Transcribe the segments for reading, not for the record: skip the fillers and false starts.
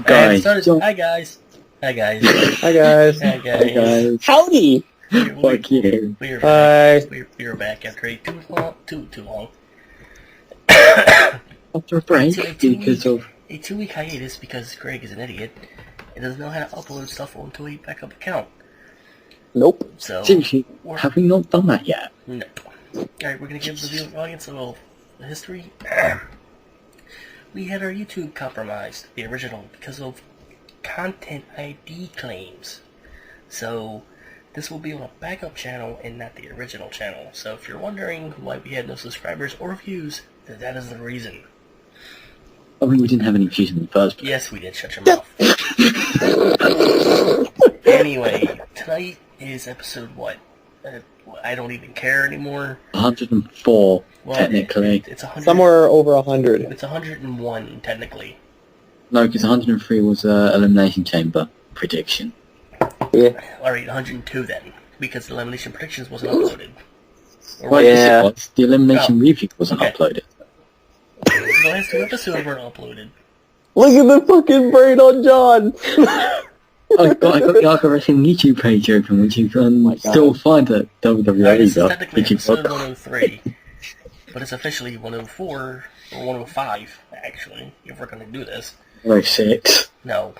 Guys, Hi guys. Hi guys. Hi guys. Hi guys. Howdy! Fuck you. We're Hi. back. We're back after a too long. After a break, A because of... 2-week hiatus because Greg is an idiot and doesn't know how to upload stuff onto a backup account. Nope. So Seriously, have we not done that yet? no. Alright, we're gonna give the viewing audience a little history. We had our YouTube compromised, the original, because of content ID claims. So this will be on a backup channel and not the original channel. So if you're wondering why we had no subscribers or views, that is the reason. I mean, we didn't have any views in the first place. Yes, we did. Shut your mouth. Anyway, tonight is episode what? I don't even care anymore. 104, Well, technically. It's 100. Somewhere over 100. It's 101 technically. No, because 103 was Elimination Chamber prediction. Yeah. Alright, 102 then, because the Elimination Predictions wasn't uploaded. Or Well, Yeah. yes, it was. The Elimination Review wasn't Okay. uploaded. the last 2 episodes weren't uploaded. Look at the fucking brain on John! I got the Arca Wrestling YouTube page open, which you can still find at Alright, this is WWE. technically episode 103, but it's officially 104, or 105, actually, if we're gonna do this. 106. No.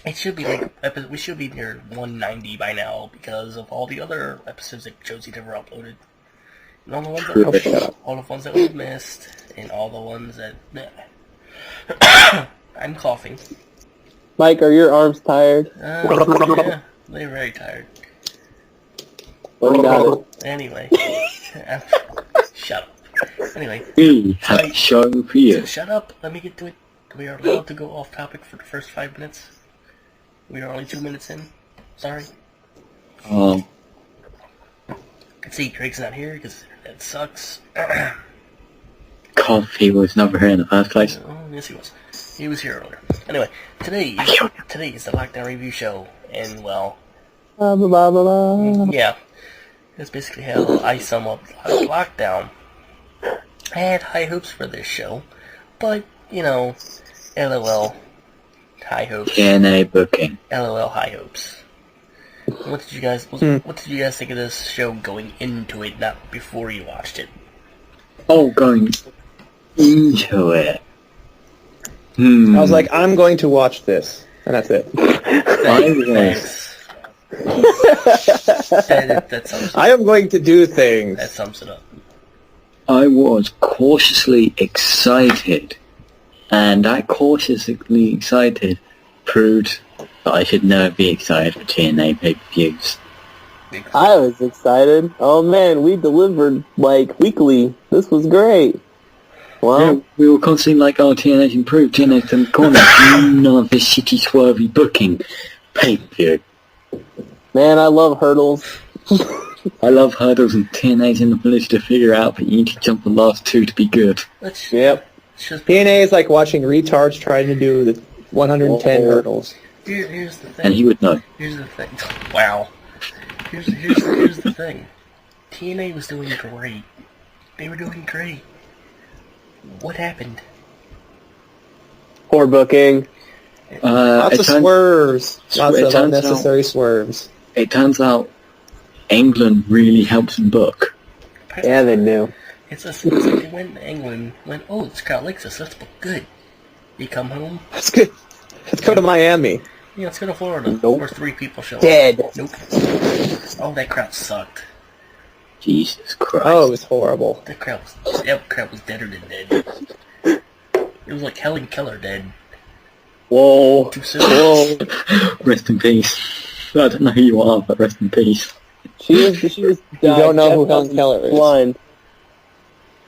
It should be like, we should be near 190 by now, because of all the other episodes that Josie never uploaded. And all the ones that we've missed, and all the ones that... I'm coughing. Mike, are your arms tired? Yeah, they're very tired. Well, you got it. Anyway. Shut up. Anyway. We have a show for you. Shut up, let me get to it. We are allowed to go off topic for the first 5 minutes. We are only 2 minutes in. Sorry. See, Craig's not here because that sucks. Coffee was never here in the first place. Oh, yes, he was. He was here earlier. Anyway, today is the Lockdown review show, and well, yeah, that's basically how I sum up Lockdown. I had high hopes for this show, but you know, LOL, high hopes. TNA booking. LOL, high hopes. What did you guys think of this show going into it, not before you watched it? Oh, going into it. I was like, I'm going to watch this. And that's it. Thanks. That sums it up. I am going to do things. That sums it up. I was cautiously excited, and that cautiously excited proved that I should never be excited for TNA pay-per-views. I was excited. Oh man, we delivered like weekly. This was great. Well, Yeah, we were constantly like, oh, TNA's improved, TNA's in the corner. None of this shitty swervy booking. Pay-per-view. man, I love hurdles. I love hurdles, and TNA's in the village to figure out that you need to jump the last 2 to be good. Yep. TNA is like watching retards trying to do the 110 hurdles. Here's the thing. And he would know. Here's the thing. Wow. Here's the thing. TNA was doing great. They were doing great. What happened? Poor booking. Lots of swerves. Lots of unnecessary swerves. It turns out England really helps them book. Yeah, they do. It's like they went to England, oh, this crowd likes us, let's book good. You come home, That's good. Let's go to Miami. yeah, let's go to Florida, Nope. where 3 people show up. Dead. Nope. Oh, that crowd sucked. Jesus Christ. Oh, it was horrible. That crowd was deader than dead. It was like Helen Keller dead. Whoa. Too soon. Whoa. Rest in peace. I don't know who you are, but rest in peace. She was you don't know who Helen Keller is. Blind.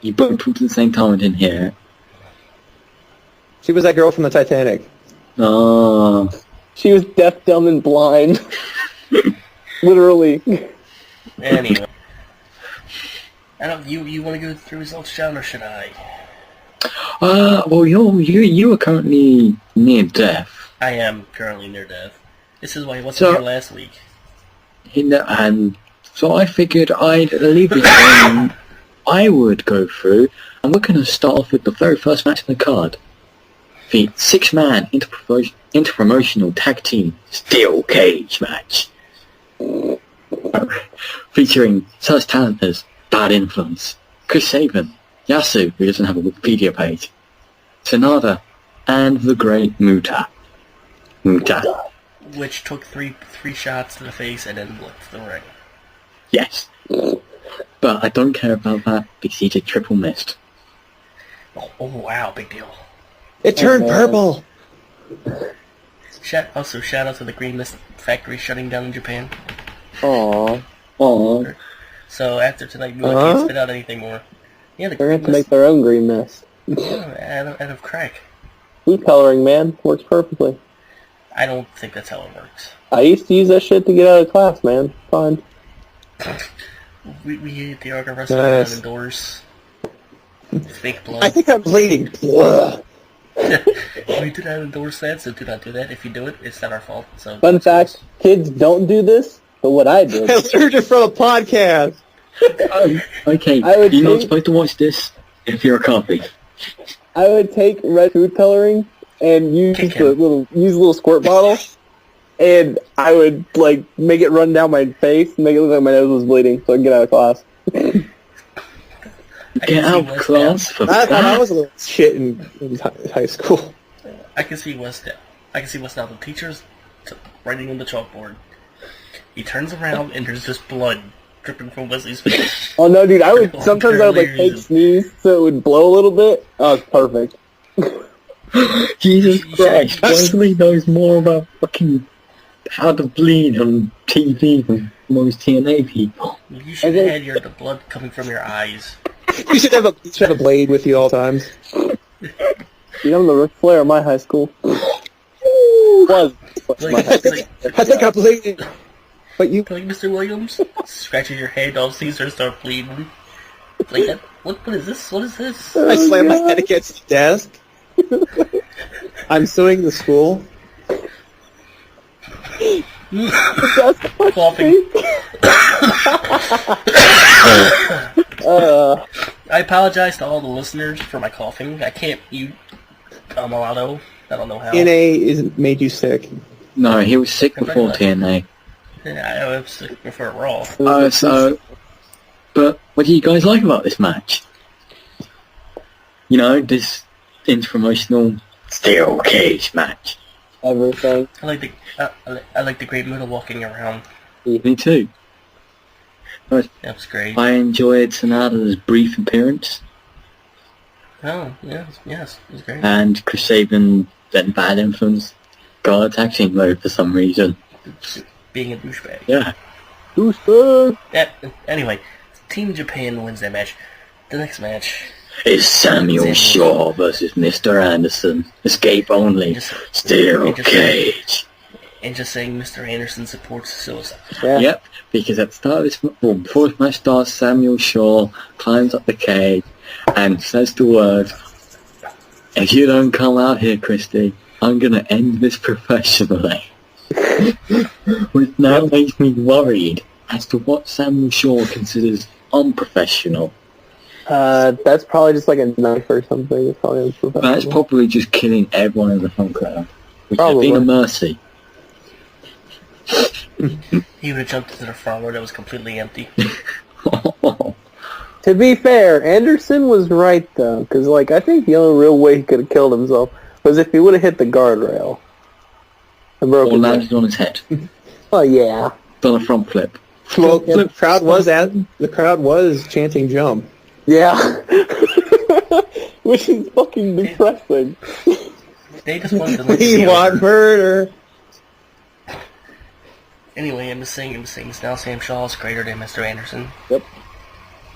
You both talked at the same time and didn't hear it. She was that girl from the Titanic. Oh. She was deaf, dumb, and blind. Literally. Anyway. I don't, you want to go through results, John, or should I? Well, you are currently near death. I am currently near death. This is why I wasn't here last week. And so I figured I'd leave it and I would go through, and we're going to start off with the very first match in the card. the 6-man interpromotional tag team steel cage match. Featuring such talent as Bad Influence, Chris Sabin, Yasu, who doesn't have a Wikipedia page, Sonada, and the Great Muta. Which took three shots to the face and then blitzed the ring. Yes. But I don't care about that because he did triple missed. Oh wow, big deal. It turned purple. Shout out to the Green Mist Factory shutting down in Japan. Aww. So after tonight, Moon can't spit out anything more. Yeah, the They're Green going to Mist make their own green mist. out of crack. Food coloring, man. Works perfectly. I don't think that's how it works. I used to use that shit to get out of class, man. Fine. We ate the Argo wrestling Nice. down indoors. Fake blood. I think I'm bleeding. Ugh. We did that indoors that, so do not do that. If you do it, it's not our fault. So Fun fact, kids don't do this, but what I did. I learned it from a podcast. Okay, I would you're not think- supposed to watch this if you're a copy. I would take red food coloring and use Kick the him. little squirt bottle, and I would like make it run down my face and make it look like my nose was bleeding, so I could get out of class. I can Get see out of West class for I thought I that. was a little shit in high school. I can see West. I can see West now. The teacher's writing on the chalkboard. He turns around and there's just blood dripping from Wesley's face. Oh no, dude! Oh, Sometimes I would like clearly. fake sneeze so it would blow a little bit. Oh, it's perfect. Jesus Christ, Wesley knows more about fucking how to bleed on TV than most TNA people. You should have had the blood coming from your eyes. You should have a blade with you all times. Dude, I'm the Ric Flair of my high school. Was my high school. Like I think I'm bleeding. But you... like Mr. Williams, scratching your head, all Caesar start bleeding. Like that. What is this? What is this? I slammed my head against the desk. I'm suing the school. That's Coughing. I apologize to all the listeners for my coughing. I can't mute Malado. I don't know how. TNA made you sick. No, he was sick before TNA. Yeah, I was sick before Raw. But what do you guys like about this match? You know, this interpromotional steel cage match. everything. I like the Great Muta walking around. Me too. That was great. I enjoyed Sonata's brief appearance, Oh, yes, it was great. and Chris Sabin, then Bad Influence, got a tag team mode for some reason. Being a douchebag. Yeah. Booster! Yeah, anyway, Team Japan wins that match. The next match, It's Samuel Shaw versus Mr. Anderson. Escape only. Steel cage. and just saying Mr. Anderson supports suicide. Yeah. Yep, because at the start of this, before this match starts, Samuel Shaw climbs up the cage and says the words, "If you don't come out here, Christy, I'm gonna end this professionally." Which now makes me worried as to what Samuel Shaw considers unprofessional. That's probably just like a knife or something. It's probably unprofessional. That's probably just killing everyone in the front crowd. Which would Probably. have been a mercy. He would have jumped into the front where that was completely empty. To be fair, Anderson was right though, because like I think the only real way he could have killed himself was if he would have hit the guardrail and broke Or his landed on his head. neck. Oh yeah. Done a front flip. Well, the crowd was chanting "jump." Yeah. Which is fucking depressing. They just wanted to make We it want over. murder. Anyway, I'm just saying now Sam Shaw is greater than Mr. Anderson. Yep.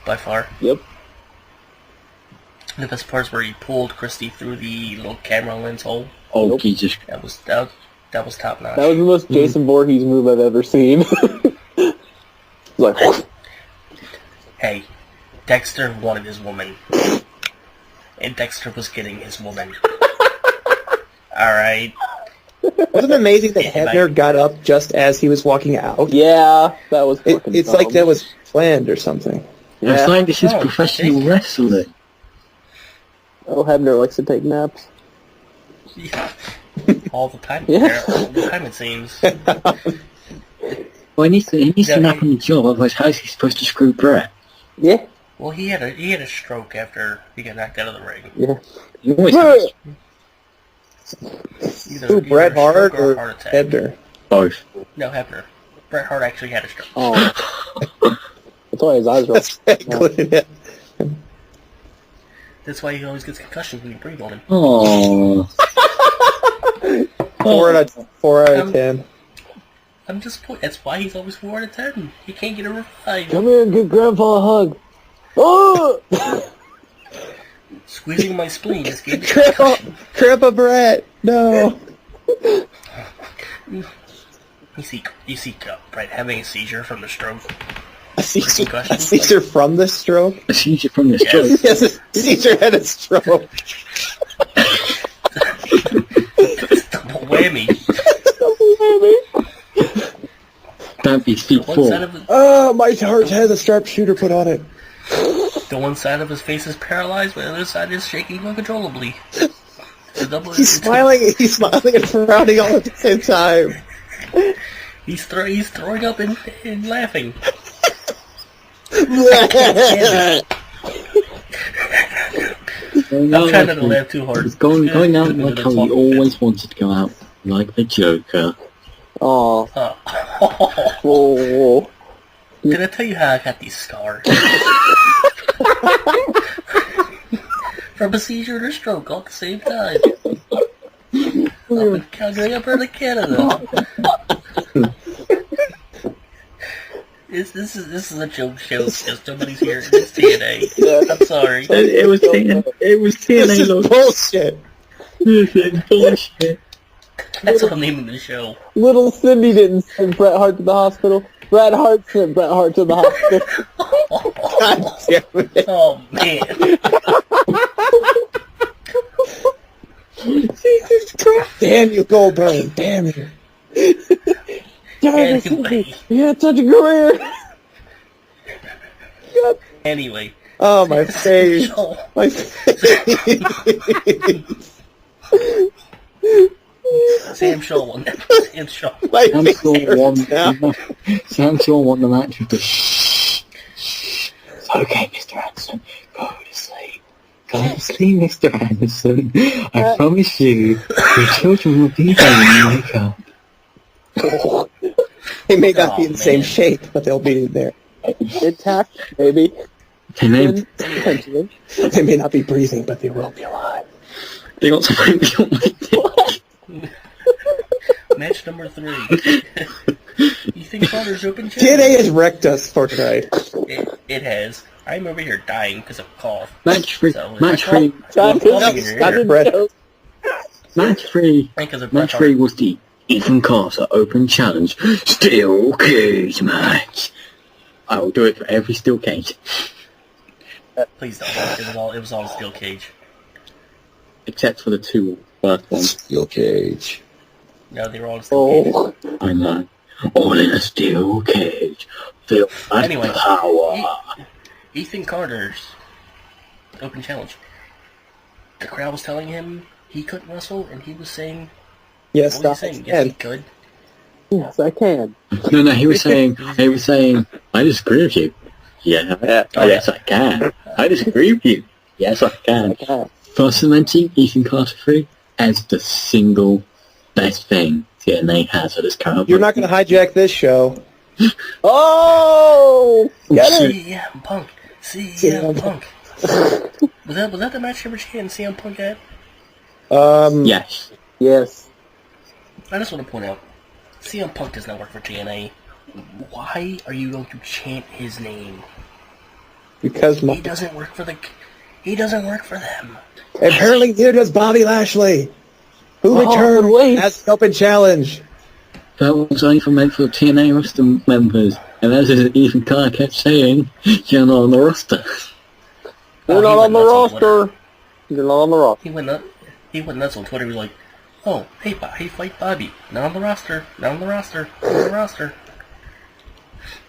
By far. Yep. The best part is where he pulled Christy through the little camera lens hole. Oh, Nope. Jesus. That was top notch. That was the most Jason Voorhees move I've ever seen. It's like, Hey, Dexter wanted his woman. And Dexter was getting his woman. Alright. Wasn't it amazing that Hebner got up just as he was walking out? yeah, that was fucking It's like dumb. that was planned or something. Yeah. It's like this is Oh, professional okay. wrestling. Oh, Hebner likes to take naps. Yeah. All the time. Yeah. All the time it seems. Well, he needs to nap on the job, otherwise how's he supposed to screw Brett? Yeah. Well, he had a stroke after he got knocked out of the ring. Yeah. He always has Either Bret a stroke Hart or a or heart attack. Hebner? both. No, Hebner. Bret Hart actually had a stroke. Oh. That's why his eyes were. That's including it. That's why he always gets concussions when you breathe on him. Oh. 4 out of 10. I'm just that's why he's always 4 out of 10. He can't get a revive. Come here and give Grandpa a hug. Oh! Squeezing my spleen just gave me a Grandpa, concussion. Grandpa Brett, no. You see Brett having a seizure from the stroke. A seizure, Concussion? a seizure from the stroke? A seizure from this Yes. joke. Yes, a seizure had a stroke. Double whammy. That'd be feet One four. side of Oh, my heart has a sharpshooter put on it. the one side of his face is paralyzed, but the other side is shaking uncontrollably. It's a double. He's smiling and frowning all at the same time. He's throwing up and laughing. I'm trying not to laugh too hard. He's going out like how he always wanted to go out, like the Joker. Oh. Oh. Whoa. Did I tell you how I got these scars? From a seizure and a stroke all at the same time. Up in Calgary, Alberta, Canada. This is a joke show because nobody's here. It's TNA. I'm sorry. It was TNA This is Lockdown. bullshit. This is bullshit. That's what I'm naming the show. Little Cindy didn't send Bret Hart to the hospital. Bret Hart sent Bret Hart to the hospital. God damn it. Oh man. Jesus Christ. Damn you, Goldberg. Damn you. God, Anyway. you had such a career. God. Anyway. Oh, my face. So, My face. Sam Shaw won that. Sam Shaw. My Sam face Shaw won. hurts now. Sam Shaw won the match with the shh. It's okay, Mr. Anderson. Go to sleep. Go to sleep, Mr. Anderson. I promise you, your children will be there when you wake up. They may not be Oh, in the same man. shape, but they'll be there. Intact, baby. They may, Potentially. They may not be breathing, but they will be alive. they got something on my dick. Match number 3. You think Carter's open chat? TNA has wrecked us for tonight. It has. I'm over here dying because of a cough. Match three. So, Match three. God, Well, this is well, not Brett. a joke. Match three. Because of Bret Match Hart. 3 was the Ethan Carter Open Challenge Steel Cage match. I will do it for every steel cage. Please don't. It was all a steel cage. Except for the two first ones. Steel cage. No, they were all a steel cage. Oh. I know. All in a steel cage. Feel that Anyway. power. Ethan Carter's open challenge. The crowd was telling him he couldn't wrestle, and he was saying, Yes, what was stop. he saying? Yes, he could. Yes, I can. No, he was saying, I disagree with you. Yeah, yes I can. I disagree with you. Yes I can. I can. For cementing Ethan Carter 3 as the single best thing TNA has at this current You're not going to hijack this show. Oh! Get it? CM Punk. CM CM Punk. Was that the match number and CM Punk had? Yes. Yes. I just want to point out, CM Punk does not work for TNA. Why are you going to chant his name? Because He doesn't work for them. apparently neither does Bobby Lashley, who Oh, returned wait. as the open challenge. That was only for meant for TNA roster members. And as Ethan Carter kept saying, you're not on the roster. You're Oh, not he on the went nuts Twitter. roster. You're not on the roster. He went nuts on Twitter. He was like, "Oh, hey, fight Bobby. Not on the roster. Not on the roster. Not on the roster."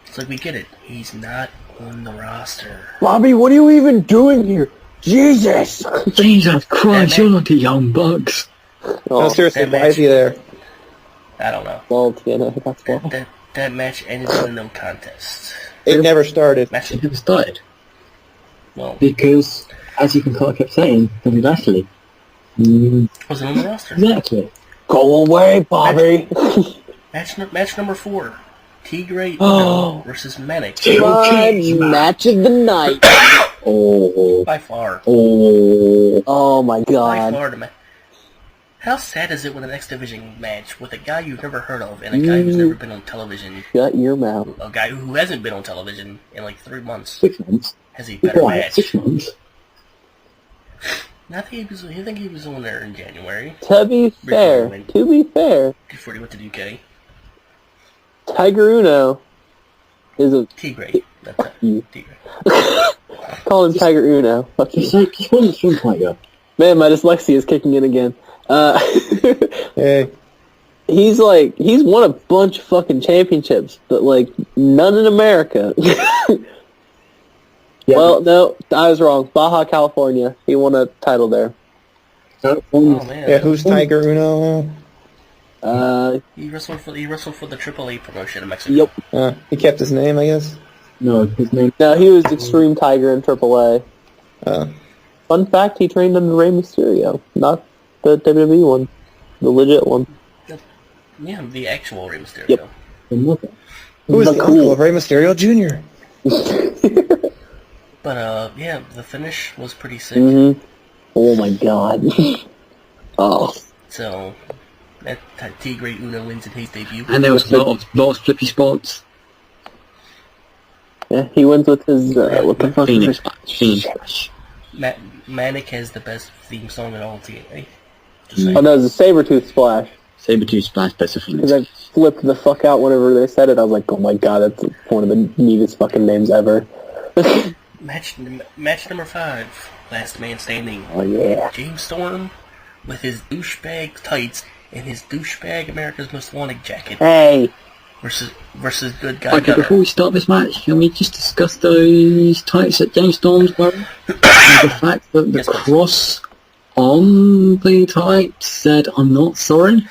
It's like, we get it. He's not on the roster. Bobby, what are you even doing here? Jesus! Jesus Christ, you're like the Young Bucks. Oh, No, seriously, that why is he there? I don't know. well, TNA, that's why. That match ended in a no contest. It never started. Match, It never started. well, Because, as you can kept saying, Bobby Lashley. wasn't on the roster. Exactly. Go away, Bobby. Match number 4. Tigre Oh. Uno versus Manic. Match of the night. Oh. By far. Oh my By god. far the match. How sad is it with an X Division match with a guy you've never heard of and a guy who's never been on television? Shut your mouth. A guy who hasn't been on television in like 3 months 6 months. has a better Why? match. 6 months. I think he was on there in January To be fair, before he went to the UK. Tiger Uno is a... Tigre. That's Fuck you. Tigre. Call him Tiger Uno. Fuck you. He's like, he's one of the swim fighter. Man, my dyslexia is kicking in again. Hey. He's won a bunch of fucking championships, but like none in America. Yeah. Well, no, I was wrong. Baja California, he won a title there. Oh man. Yeah, who's Tiger Uno? He wrestled for the AAA promotion in Mexico. Yep. He kept his name, I guess. No, his name. No, he was Extreme Tiger in AAA. Fun fact: he trained under Rey Mysterio, not the WWE one, the legit one. Yeah, the actual Rey Mysterio. Yep. Who is the uncle of Rey Mysterio Jr.? But yeah, the finish was pretty sick. Mm-hmm. Oh my god. Oh. So that Tigre Uno wins in his debut. And there was lots of flippy spots. Yeah, he wins with his what the fuck? Phoenix is Splash. Manic has the best theme song in all of TNA. Oh no, it's a Sabretooth Splash. Sabretooth Splash, best of Phoenix. Because I flipped the fuck out whenever they said it. I was like, oh my god, that's one of the neatest fucking names ever. Match number 5. Last man standing. Oh yeah. James Storm with his douchebag tights and his douchebag America's Most Wanted jacket Hey. versus good guy Okay, Gunner. before we start this match, can we just discuss those tights that James Storm's wearing? And the fact that the Yes, please. cross on the tights said, "I'm not sorry."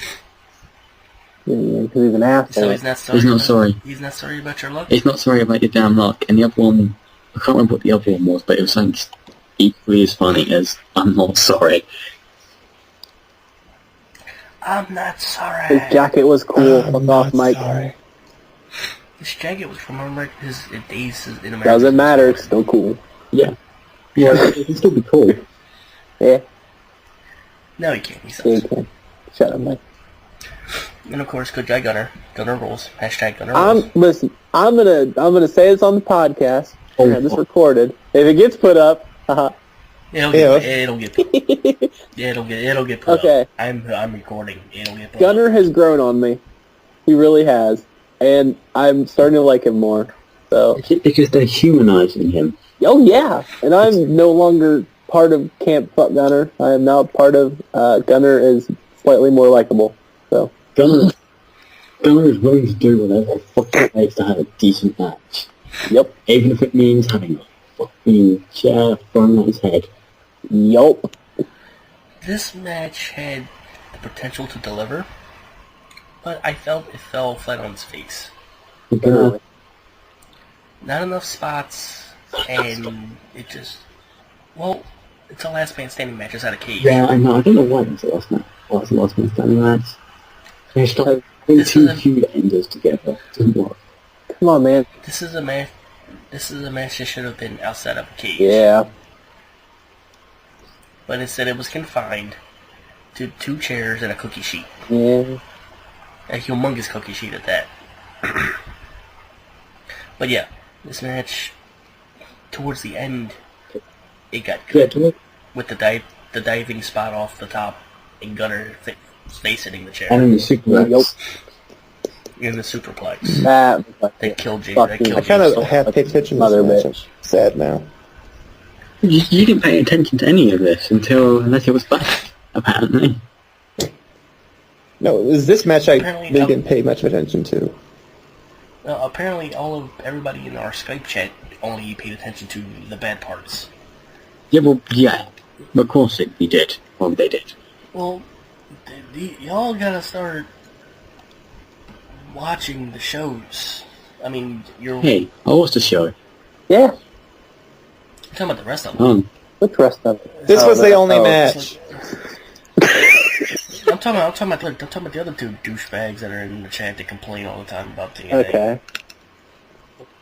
Yeah, because he's an asshole. So he's not sorry. He's not sorry. He's not sorry about your luck. He's not sorry about your damn luck. And the other one, I can't remember what the other one was, but it was something equally as funny as "I'm not sorry." I'm not sorry. His jacket was cool. Fuck off, Mike. Sorry. His jacket was from his days in America. Doesn't matter. It's still cool. Yeah. Yeah, it can still be cool. Yeah. No, he can't. He Yeah, you sucks. can. Shut up, Mike. And of course, good guy Gunner. Gunner rules. Hashtag Gunner rules. Listen. I'm gonna say this on the podcast. I have this recorded. If it gets put up, haha. It'll get put Okay. up. I'm recording. It'll get put Gunner up. has grown on me. He really has, and I'm starting to like him more. So, Is it because they're humanizing him? oh yeah, and I'm no longer part of Camp Fuck Gunner. I am now part of Gunner is slightly more likable. So, Gunner is willing to do whatever it fucking takes to have a decent match. yep, Even if it means having a fucking chair thrown at his head. yup. This match had the potential to deliver, but I felt it fell flat on its face. Gunner, Not enough spots, and it just... Well, it's a last man standing match. It's out of cage. yeah, I know. I don't know why it was the last match. Why it was the last man standing match? It's like This two is a- feud enders together. It doesn't work. Come on, man. This is a match that should have been outside of a cage. Yeah, But instead it was confined to 2 chairs and a cookie sheet. yeah. A humongous cookie sheet at that. But yeah, this match, towards the end, it got Yeah, good. to me. With the diving spot off the top and Gunner face hitting the chair. And in the Super Yup. Rex. In the superplex. That They killed James. Fucking- They killed I kind James of Storm. have paid attention to Mother this bitch. match. I'm sad now. You didn't pay attention to any of this unless it was back, apparently. No, it was this match I Apparently really not. didn't pay much attention to. Apparently, everybody in our Skype chat only paid attention to the bad parts. Yeah, well, yeah. Of course we did. Well, they did. Well, Y'all gotta start watching the shows. I mean, you're Hey, I watched the show. Yeah. talking about the rest of them. Which rest of it? This was the only oh. match. I'm talking about the other two douchebags that are in the chat that complain all the time about TNA. Okay.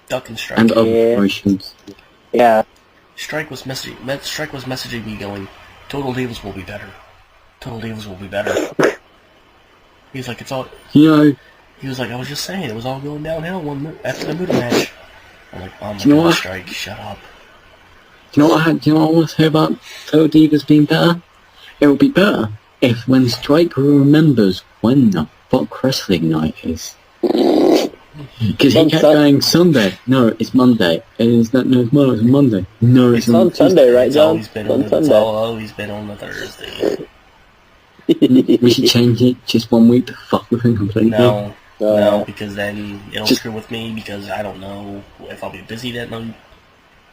Duck and Strike. And other Yeah. promotions. Yeah. Strike was messaging me going, Total Divas will be better. Total Divas will be better. He's like, it's all... You know, He was like, I was just saying, it was all going downhill after the Muda match. I'm like, oh my You know god, what? Strike, shut up. do you know what I want to say about Total Divas being better? It would be better if when Strike remembers when the fuck wrestling night is. Because he kept going Sunday. No, it's Monday. It's Monday. No, It's on Sunday, right, It's John? always been on the Thursday. We should change it just 1 week to fuck with him completely. No, because then it'll screw with me because I don't know if I'll be busy that night,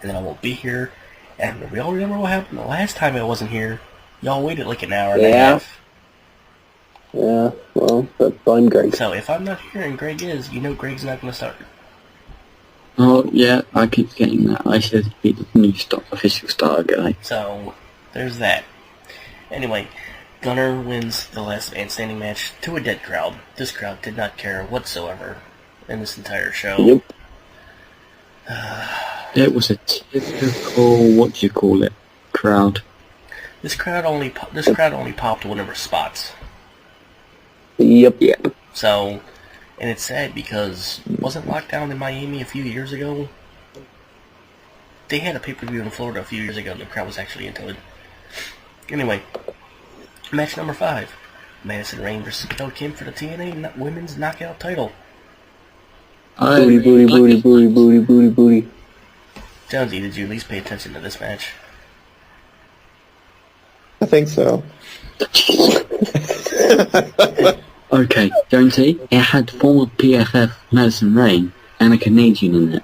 and then I won't be here. And we all remember what happened the last time I wasn't here. Y'all waited like an hour and a half. Yeah, well, that's fine, Greg. So if I'm not here and Greg is, you know Greg's not going to start. Oh, yeah, I keep getting that. I should be the new official star guy. So there's that. Anyway, Gunner wins the last man standing match to a dead crowd. This crowd did not care whatsoever in this entire show. Yep. It was a typical, crowd. This crowd only popped one of her spots. Yep. Yeah. So, and it's sad because wasn't Lockdown in Miami a few years ago? They had a pay-per-view in Florida a few years ago and the crowd was actually into it. Anyway, match number 5. Madison Rayne versus Gail Kim for the TNA Women's Knockout title. Booty. Jonesy, did you at least pay attention to this match? I think so. Okay, Jonesy, it had former PFF Madison Rayne and a Canadian in it.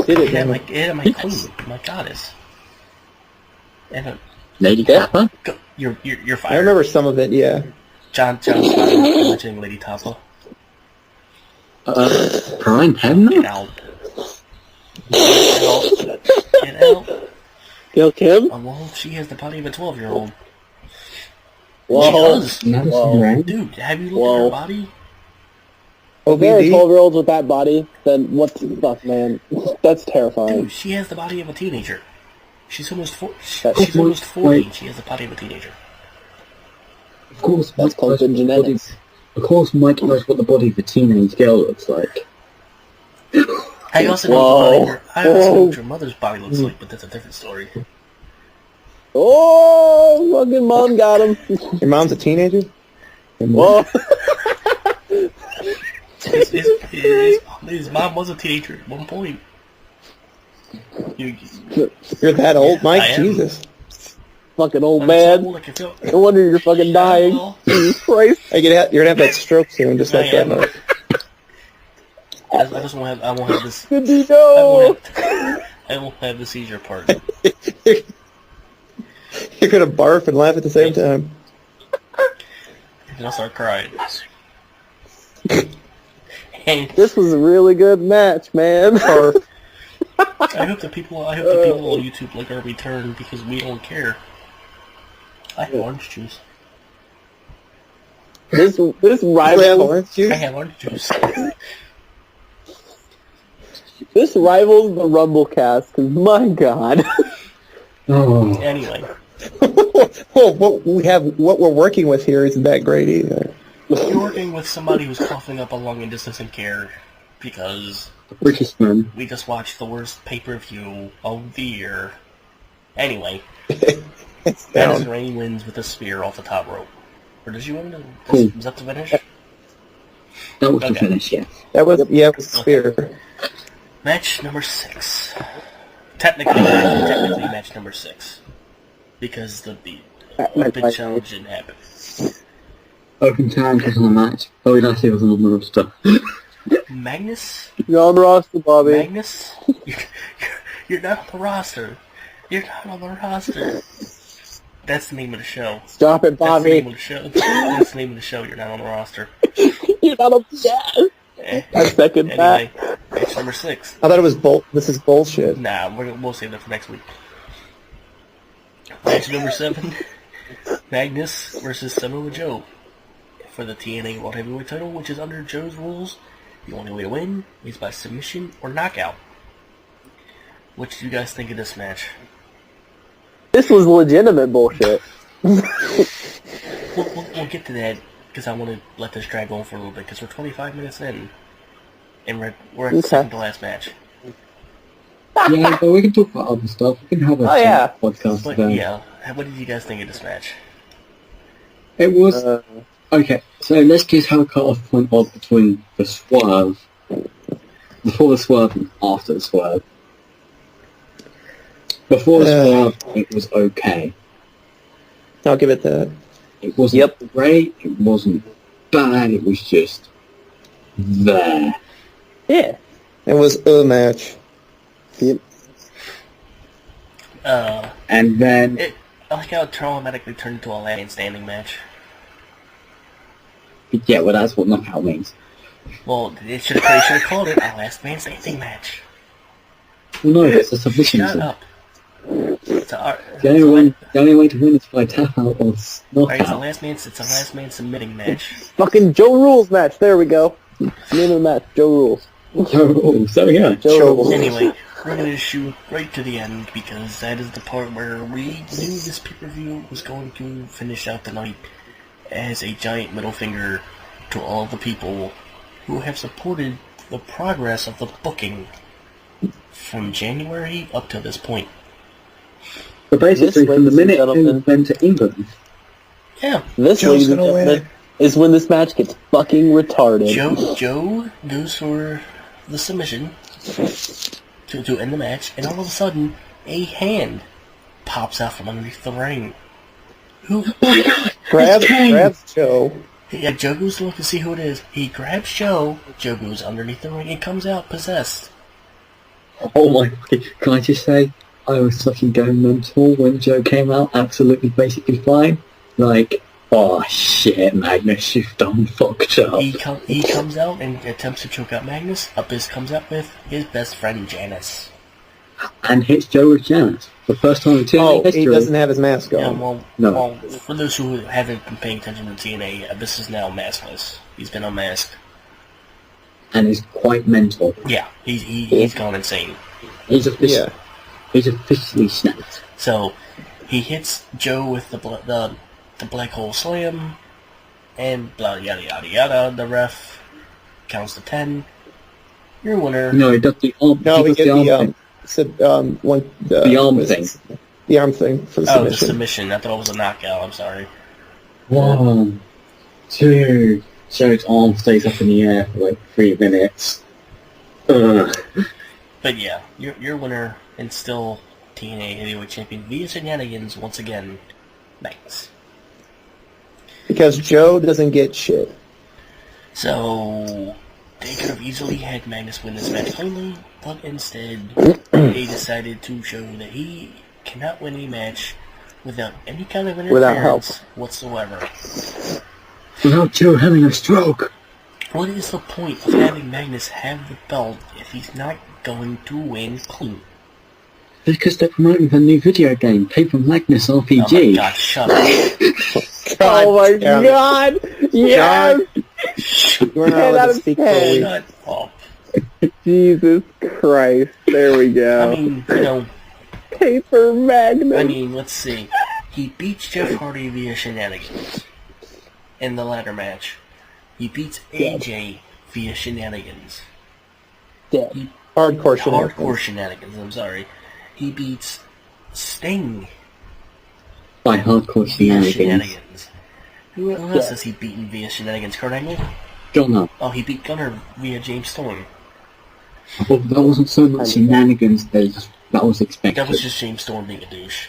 Did it, Yeah, damn my it. queen, my goddess. And Lady Yeah. Kappa? you're fired. I remember some of it, yeah. John's fired for mentioning Lady Tapa. Brian Get Hebner? out. Get out. Gail Kim? Oh, well, she has the body of a 12-year-old. Whoa. She does. Madison Whoa. Rayne? Dude, have you looked at her body? If there are OBD? 12-year-olds with that body, then what the fuck, man? That's terrifying. Dude, she has the body of a teenager. She's almost That's- she's almost 40 and she has the body of a teenager. Of course, That's called good genetics. Of course, Mike knows what the body of a teenage girl looks like. I also know what your mother's body looks like, but that's a different story. Oh, fucking mom got him. Your mom's a teenager? Whoa. His mom was a teenager at one point. You're that old, Mike? I am. Jesus. Fucking old I'm man. so old I can feel- No wonder you're fucking dying. well. Jesus Christ. You're gonna have that stroke soon, just like I that, am. Mike. I won't have this. Good to I know. won't have the seizure part. You're gonna barf and laugh at the same time. And I'll start crying. And This was a really good match, man. Barf. I hope the people on YouTube like our return because we don't care. I have orange juice. This You have rivals orange juice? I have orange juice. this rivals the Rumble cast, 'cause my god. Oh. Anyway, Well, what we're working with here isn't that great either. you're working with somebody who's coughing up a lung and just doesn't care because British man. we just watched the worst pay-per-view of the year. Anyway, It's Madison down. Rayne wins with a spear off the top rope. Or did you win? Cool. Was that the finish? That was the Okay. finish, yeah. That was, yeah, it was Spear. Match number 6. Technically match number 6. Because the Open Challenge didn't happen. Open challenge was on the match. Oh, it actually was on the roster. Magnus? You're on the roster, Bobby. Magnus? You're not on the roster. You're not on the roster. That's the name of the show. Stop it, That's the name Bobby. of the show. That's the name of the show. You're not on the roster. You're not a Eh. I second Anyway, that. match number 6. I thought it was this is bullshit. Nah, we'll save that for next week. Match number 7. Magnus versus Samoa Joe for the TNA World Heavyweight title, which is under Joe's rules. The only way to win is by submission or knockout. What do you guys think of this match? This was legitimate bullshit. We'll get to that because I want to let this drag on for a little bit because we're 25 minutes in and we're at the second to last match. Yeah, but we can talk about other stuff. We can have a podcast But about. yeah, what did you guys think of this match? It was okay. So let's just have a cut-off point of between the swerve, before the swerve and after the swerve. Before the swerve, it was okay. I'll give it that. It wasn't great. It wasn't bad. It was just there. Yeah. It was a match. Yep. And then I like how it automatically turned into a last man standing match. yeah, well, that's what knockout means. Well, they should have called it a last man standing match. Well, no, it's a submission. Shut up. It's a, The only way to win is by tap out or it's a knockout. it's a last man submitting match. Fucking Joe Rules match. There we go. Name of the match. Joe Rules. So yeah. Joe Rules. Anyway, we're going to shoot right to the end because that is the part where we knew this pay-per-view was going to finish out the night as a giant middle finger to all the people who have supported the progress of the booking from January up to this point. So basically, This, from the ladies and minute he gentlemen- went to England, Yeah, This, Joe's ladies and gonna win gentlemen, is when this match gets fucking retarded. Joe goes for the submission to end the match, and all of a sudden, a hand pops out from underneath the ring. Who? Grabs Joe. Yeah, Joe goes to look to see who it is. He grabs Joe. Joe goes underneath the ring and comes out possessed. oh my god, can I just say, I was fucking going mental when Joe came out, absolutely basically fine. Like, oh shit, Magnus, you've done fucked up. He comes out and attempts to choke out Magnus. Abyss comes out with his best friend Janice. And hits Joe with Janice. The first time in TNA Oh, history. he doesn't have his mask Yeah, on. No. for those who haven't been paying attention to TNA, Abyss is now maskless. He's been unmasked. And is quite mental. Yeah, he's gone insane. He's officially snapped. So he hits Joe with the black hole slam, and blah yada yada yada. The ref counts to 10. Your winner. No, he does the arm. No, he we does get the arm thing. the arm what is thing. it? The arm thing for the Oh, the submission. submission. I thought it was a knockout. I'm sorry. 1, 2. Joe's arm stays up in the air for like 3 minutes. Ugh. But yeah, your winner and still TNA Heavyweight Champion via shenanigans once again. Thanks. Because Joe doesn't get shit. So they could have easily had Magnus win this match cleanly, but instead they decided to show that he cannot win a match without any kind of Without help. interference whatsoever. Without Joe having a stroke. What is the point of having Magnus have the belt if he's not going to win clean? Because they're promoting the new video game, Paper Magnus RPG. Oh my god, shut up. Oh my damn it. god! Yes! You're not 10 allowed out to of speak 10. fully. Shut up. Jesus Christ. There we go. I mean, you know, Paper Magnus. let's see. He beats Jeff Hardy via shenanigans in the ladder match. He beats AJ via shenanigans. Dead. Hardcore shenanigans. Hardcore shenanigans, I'm sorry. He beats Sting By hardcore via shenanigans. shenanigans. Who else has he beaten via shenanigans? Kurt Angle? Gunner. Oh, he beat Gunner via James Storm. Well, that wasn't so much shenanigans as that was expected. That was just James Storm being a douche.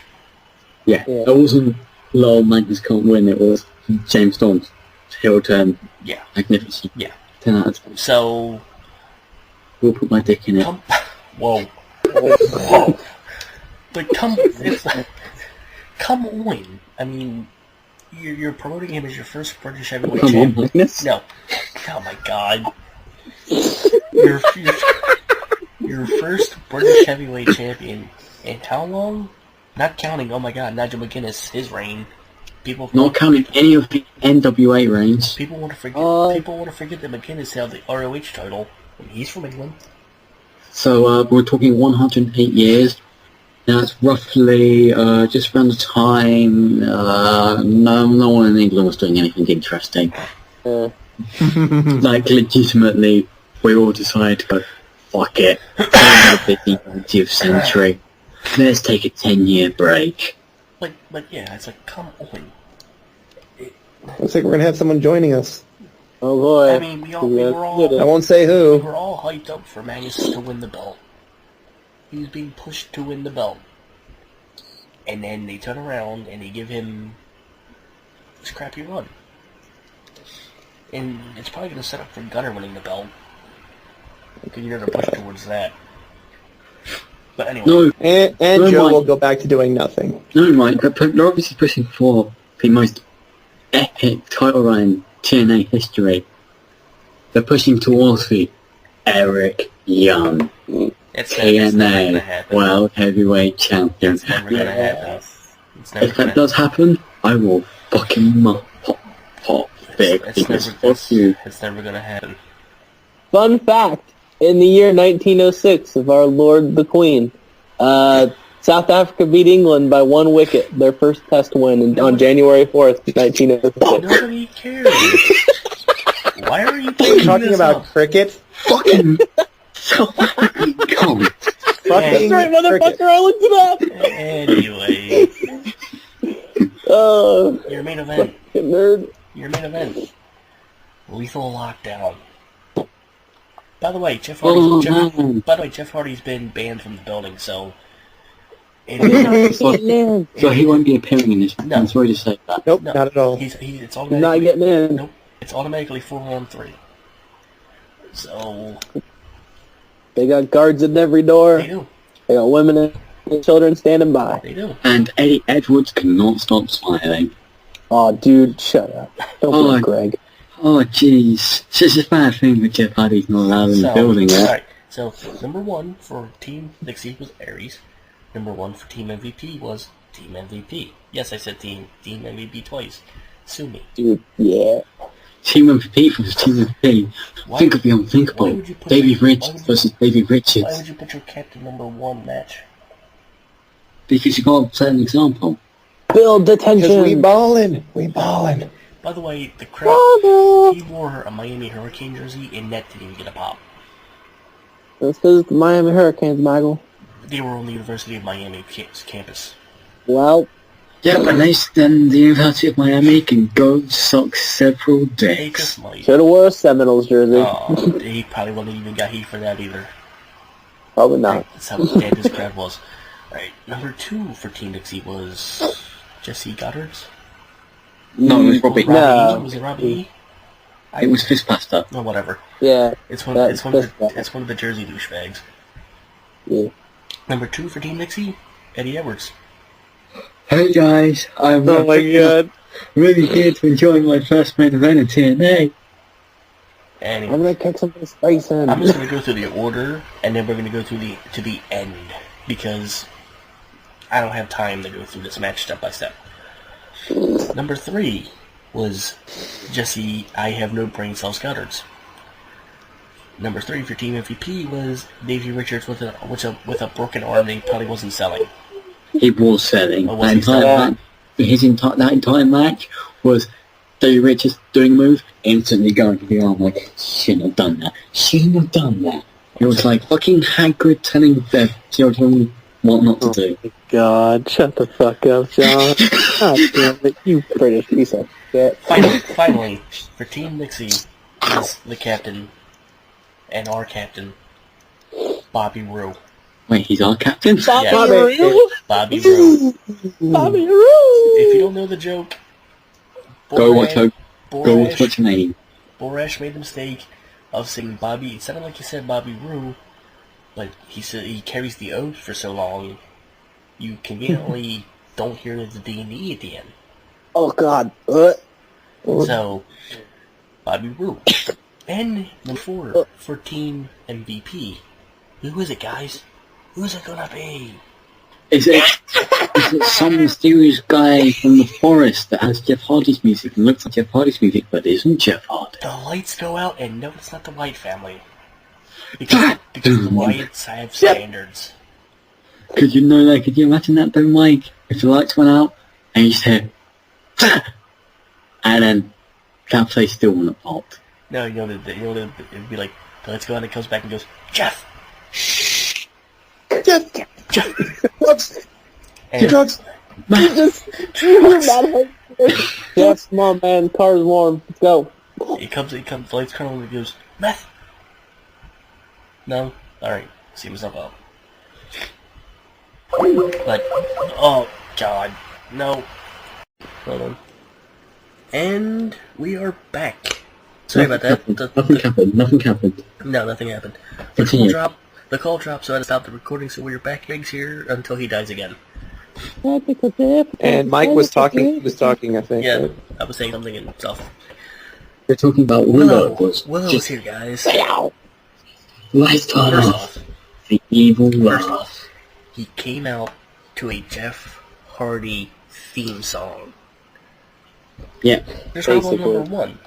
Yeah, Yeah. it wasn't lol, Magnus can't win, it was James Storm's heel turn. Yeah. Magnificent. Yeah. 10 out of 10. So, We'll put my dick in it. whoa. Whoa. But come on. I mean, you're promoting him as your first British heavyweight Come on, champion. Magnus. No. Oh my god. Your first British heavyweight champion. And how long? Not counting, oh my god, Nigel McGuinness, his reign. Not counting any of the NWA reigns. People want to forget that McGuinness held the ROH title. And he's from England. So we're talking 108 years. That's roughly just around the time no one in England was doing anything interesting. Like, legitimately, we all decided to go, fuck it, the 20th century. Let's take a 10-year break. But yeah, it's like, come on. Looks like we're gonna have someone joining us. Oh boy. I mean, we were all... I won't say We who. were all hyped up for Magnus to win the belt. He was being pushed to win the belt. And then they turn around and they give him this crappy run. And it's probably going to set up for Gunner winning the belt. Because you're going to push towards that. But anyway. No, And No, Joe Mike. will go back to doing nothing. no, Mike, they're obviously pushing for the most epic title run in TNA history. They're pushing towards the Eric Young It's never going to TNA happen. World Heavyweight Champion. It's never going to happen. It's never If going that does happen, I will fucking pop big, because fuck you. It's never going to happen. Fun fact, in the year 1906 of our Lord the Queen, South Africa beat England by 1 wicket, their first test win on January 4th, 1906. Nobody cares. Why are you Talking this about up? cricket. Fucking South African cunt. Fucking That's right, motherfucker, cricket. I looked it up! Anyway, your main event. Fucking nerd. Your main event. Lethal Lockdown. By the way, Jeff Hardy's been banned from the building, so... So he won't be appearing in this. No. I'm sorry to say that. Nope, No, not at all. it's Not automatically... getting in. Nope. It's automatically 4-on-3. So... They got guards at every door. They do. They got women and children standing by. They do. And Eddie Edwards cannot stop smiling. Oh, dude, shut up. Don't Oh, be Greg. Oh, jeez. It's just a bad thing that Jeff Hardy's not allowed in the So, building yet. alright. So, number 1 for Team Dixie was Aries. Number 1 for Team MVP was Team MVP. Yes, I said Team MVP twice. Sue me. Dude, yeah. Team MVP versus Team MVP. Why- Think of the why unthinkable. would you put Davey your- Rich why would you- versus Davey Why Richards. would you put your captain number 1 match? Because you got to set an example. Build Because detention. we ballin'. We ballin'. By the way, the crowd, Oh, he wore a Miami Hurricane jersey and that didn't even get a pop. no. That's because the Miami Hurricanes, Michael. They were on the University of Miami campus. Well, Yeah, but then the University of Miami can go suck several They dicks. just might. should have wore a Seminoles jersey. He probably wouldn't even got heat for that either. Probably not. That's how bad this crowd was. Alright, number 2 for Team Dixie was Jesse Goddard's. No, it was Robbie. No. Was it Robbie E? It was Fistbuster. No, whatever. Yeah, It's one That's of the Jersey douchebags. yeah. Number 2 for Team Dixie, Eddie Edwards. Hey guys, I'm Oh my god. really here to enjoy my first main event in TNA. Anyway, I'm gonna kick somebody's face in. I'm just gonna go through the order, and then we're gonna go through to the end because I don't have time to go through this match step by step. Number 3 was Jesse I Have No Brain Cells Goddard's. Number 3 for Team MVP was Davey Richards with a broken arm that he probably wasn't selling. He was selling. Oh, was he That entire match was Davey Richards doing a move, instantly going to the arm like, shouldn't have done that. Shouldn't have done that. It was like fucking Hagrid telling their children what not to do. God, shut the fuck up, John. God damn it, you British piece of shit. Finally, for Team Nixie is the captain and our captain, Bobby Roode. Wait, he's our captain? Yeah. Bobby Roode? Bobby Roode. Bobby Roode! If you don't know the joke, Go watch Borash what's your name? Borash made the mistake of saying Bobby. It sounded like he said Bobby Roode, but he said he carries the oath for so long. You conveniently don't hear the D&D at the end. Oh God. So, Bobby Roode. And number 4 for Team MVP. Who is it, guys? Who's it gonna be? Is it some mysterious guy from the forest that has Jeff Hardy's music and looks like Jeff Hardy's music but isn't Jeff Hardy? The lights go out, and no, it's not the White family. Because the Whites have standards. Could you know that? Could you imagine that though, Mike? If the lights went out and you just hear, and then that place still wouldn't pop. No, it'd be like, the lights go out, and it comes back and goes, Jeff! Drugs. And Drugs. Jeff, come on, man. Car's warm. Let's go. it comes, the lights turn on, and it goes, meth! No? Alright, see myself out. But, oh, God, no. Hold on. And we are back. Sorry about that. Nothing happened. Nothing happened. No, nothing happened. Continue. The call dropped, so I had to stop the recording, so we're back eggs here until he dies again. And Mike was talking. He was talking, I think. Yeah, Right? I was saying something and stuff. You're talking about Willow. Willow's here, guys. Lights turn First off. off, The evil First Willow. off, he came out to a Jeff Hardy theme song. Yeah. There's problem Basically. number 1.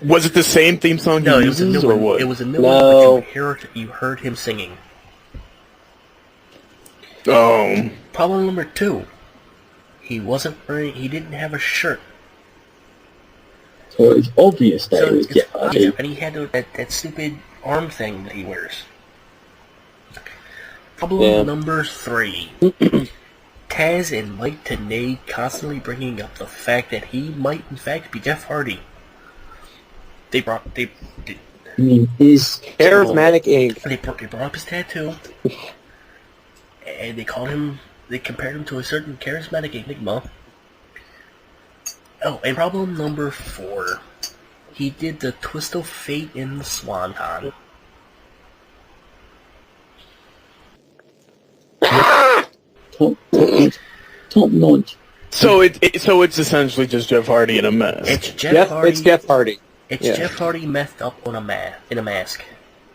Was it the same theme song No, he it was a uses, new or one. what? It was a new No. one, but you heard him singing. Oh. Problem number 2. He didn't have a shirt. So it's obvious that it was it's- Jeff Hardy. yeah, and he had that stupid arm thing that he wears. Problem Yeah. number 3. Taz and Mike Tenay constantly bringing up the fact that he might in fact be Jeff Hardy. They brought I mean, is Charismatic Inc. they brought up his tattoo, and they compared him to a certain charismatic enigma. Oh, and problem number 4. He did the twist of fate in the Swanton. top notch. So it's essentially just Jeff Hardy in a mess. It's Jeff Hardy. It's Jeff Hardy. It's Yeah. Jeff Hardy methed up on in a mask.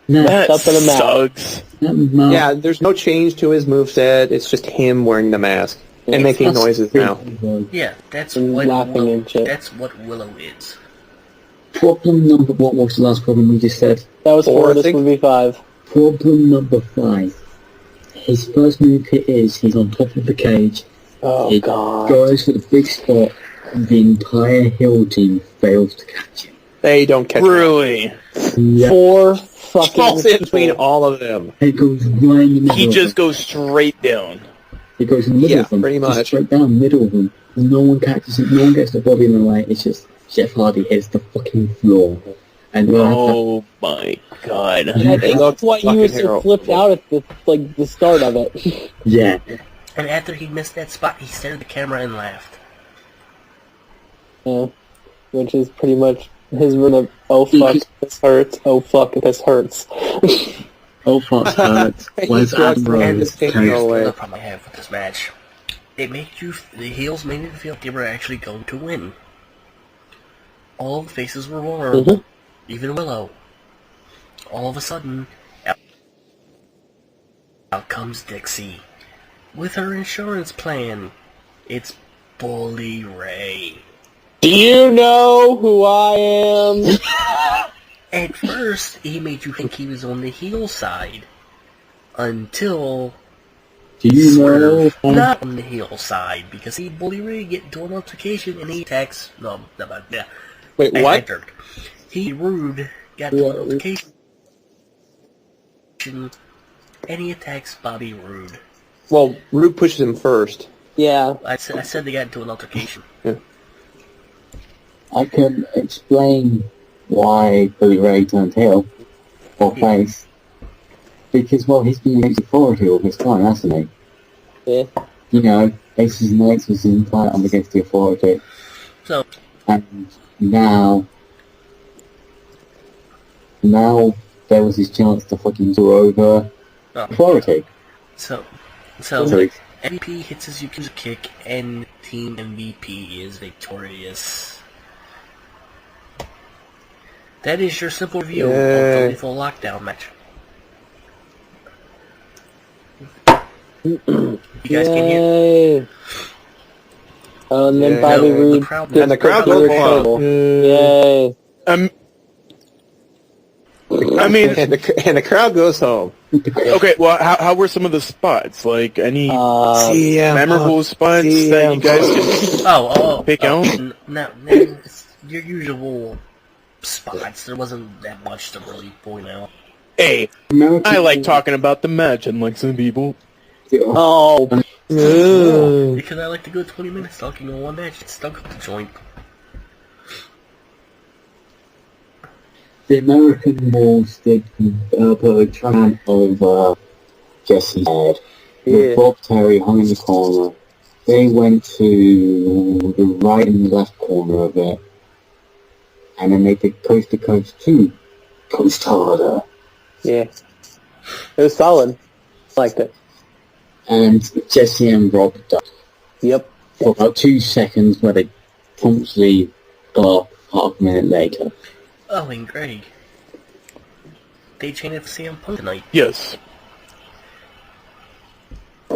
No, That Up in the mouth. sucks. Yeah, there's no change to his moveset. It's just him wearing the mask and making noises now. Yeah, that's And what laughing Willow, and shit. that's what Willow is. Problem number, what was the last problem we just said? That was Four, I for this think. movie 5. Problem number 5. His first move is he's on top of the cage. Oh He God. goes for the big spot, and the entire hill team fails to catch him. They don't catch him. Really? Yeah, 4 fucking Falls in between people. all of them. he goes right in the middle. He of just them. goes straight down. He goes in the middle Yeah, of them. pretty just much. straight down, middle of them. No one catches him. No one gets the body in the way. It's just Jeff Hardy hits the fucking floor. And Oh my God. I think looks that's why he fucking was so terrible. flipped out at the start of it. yeah, And after he missed that spot, he stared at the camera and laughed. Yeah. Which is pretty much his run of, oh fuck, this hurts, oh fuck, this hurts. oh fuck, hurts. Where's He drugs Adam and Rose? his tape Coast. go away. The problem I have with this match, the heels made me feel like they were actually going to win. All the faces were vulnerable, even Willow. All of a sudden, out comes Dixie. With her insurance plan, it's Bully Ray. Do you know who I am? At first, he made you think he was on the heel side, until Do you know? not on the heel side, because he Bully Ray get into an altercation and he attacks. Wait, I what? jerked. He Rude got into an altercation and he attacks Bobby Roode. Well, Root pushes him first. Yeah. I said they got into an altercation. I can explain why Billy Ray turned heel or face. Because, well, he's been using authority all this time, hasn't he? Yeah. You know, Aces and Eights was in fight on against the authority. So, And now there was his chance to fucking do over Oh. authority. so, So MVP hits his Yakuza kick, and Team MVP is victorious. That is your simple review of the Lethal Lockdown match. You guys can hear? Oh, and then Yeah. Bobby No, Roode the crowd- gets And the crowd another goes shovel. wild. Yay. I mean, And the crowd goes home. okay, well, how were some of the spots? Like, any CM memorable spots that you guys can pick out? No, it's your usual spots. There wasn't that much to really point out. Hey, I like talking about the match, unlike some people. Oh. Because I like to go 20 minutes talking on one match. It's stuck up the joint. The American Wolves did put a tramp over Jesse's head. With Bob Terry hung in the corner. They went to the right and left corner of it. And then they did Coast to Coast 2. Coast Harder. Yeah. It was solid. Liked it. And Jesse and Rob died Yep. for about 2 seconds where they promptly got up half a minute later. Oh, and Greg. They chanted for CM Punk tonight. Yes.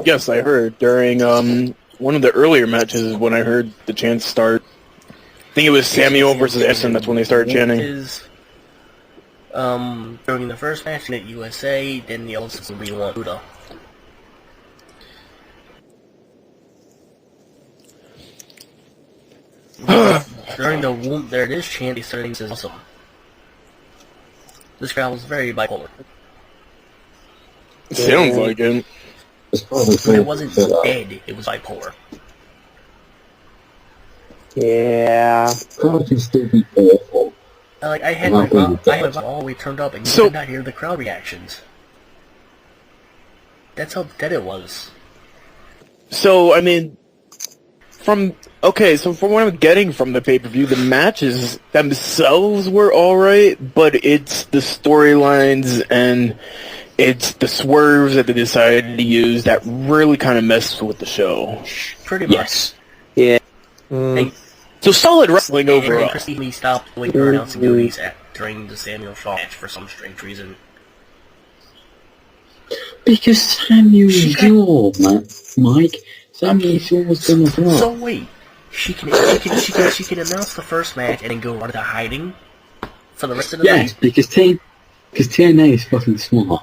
Yes, I heard during one of the earlier matches when I heard the chants start. I think it was Samuel versus Essen. That's when they started chanting. Is during the first match at USA, then the also we want Buddha. During the there it is chant, they started saying awesome. This crowd was very bipolar. Sounds like it. But it wasn't dead, it was bipolar. Yeah. Crowd can still be awful. I had my volume all the way turned up and you could not hear the crowd reactions. That's how dead it was. So, I mean, from what I'm getting from the pay-per-view, the matches themselves were alright, but it's the storylines and it's the swerves that they decided to use that really kind of messed with the show. Pretty much. Yes. Yeah. And, So solid wrestling overall. and Christine stopped doing her announcing duties during the Samuel Shaw match for some strange reason. Because Samuel Shaw, Mike. Samuel Shaw was gonna drop. So wait, she can announce the first match and then go into hiding for the rest of the Yes, night. because TNA is fucking smart.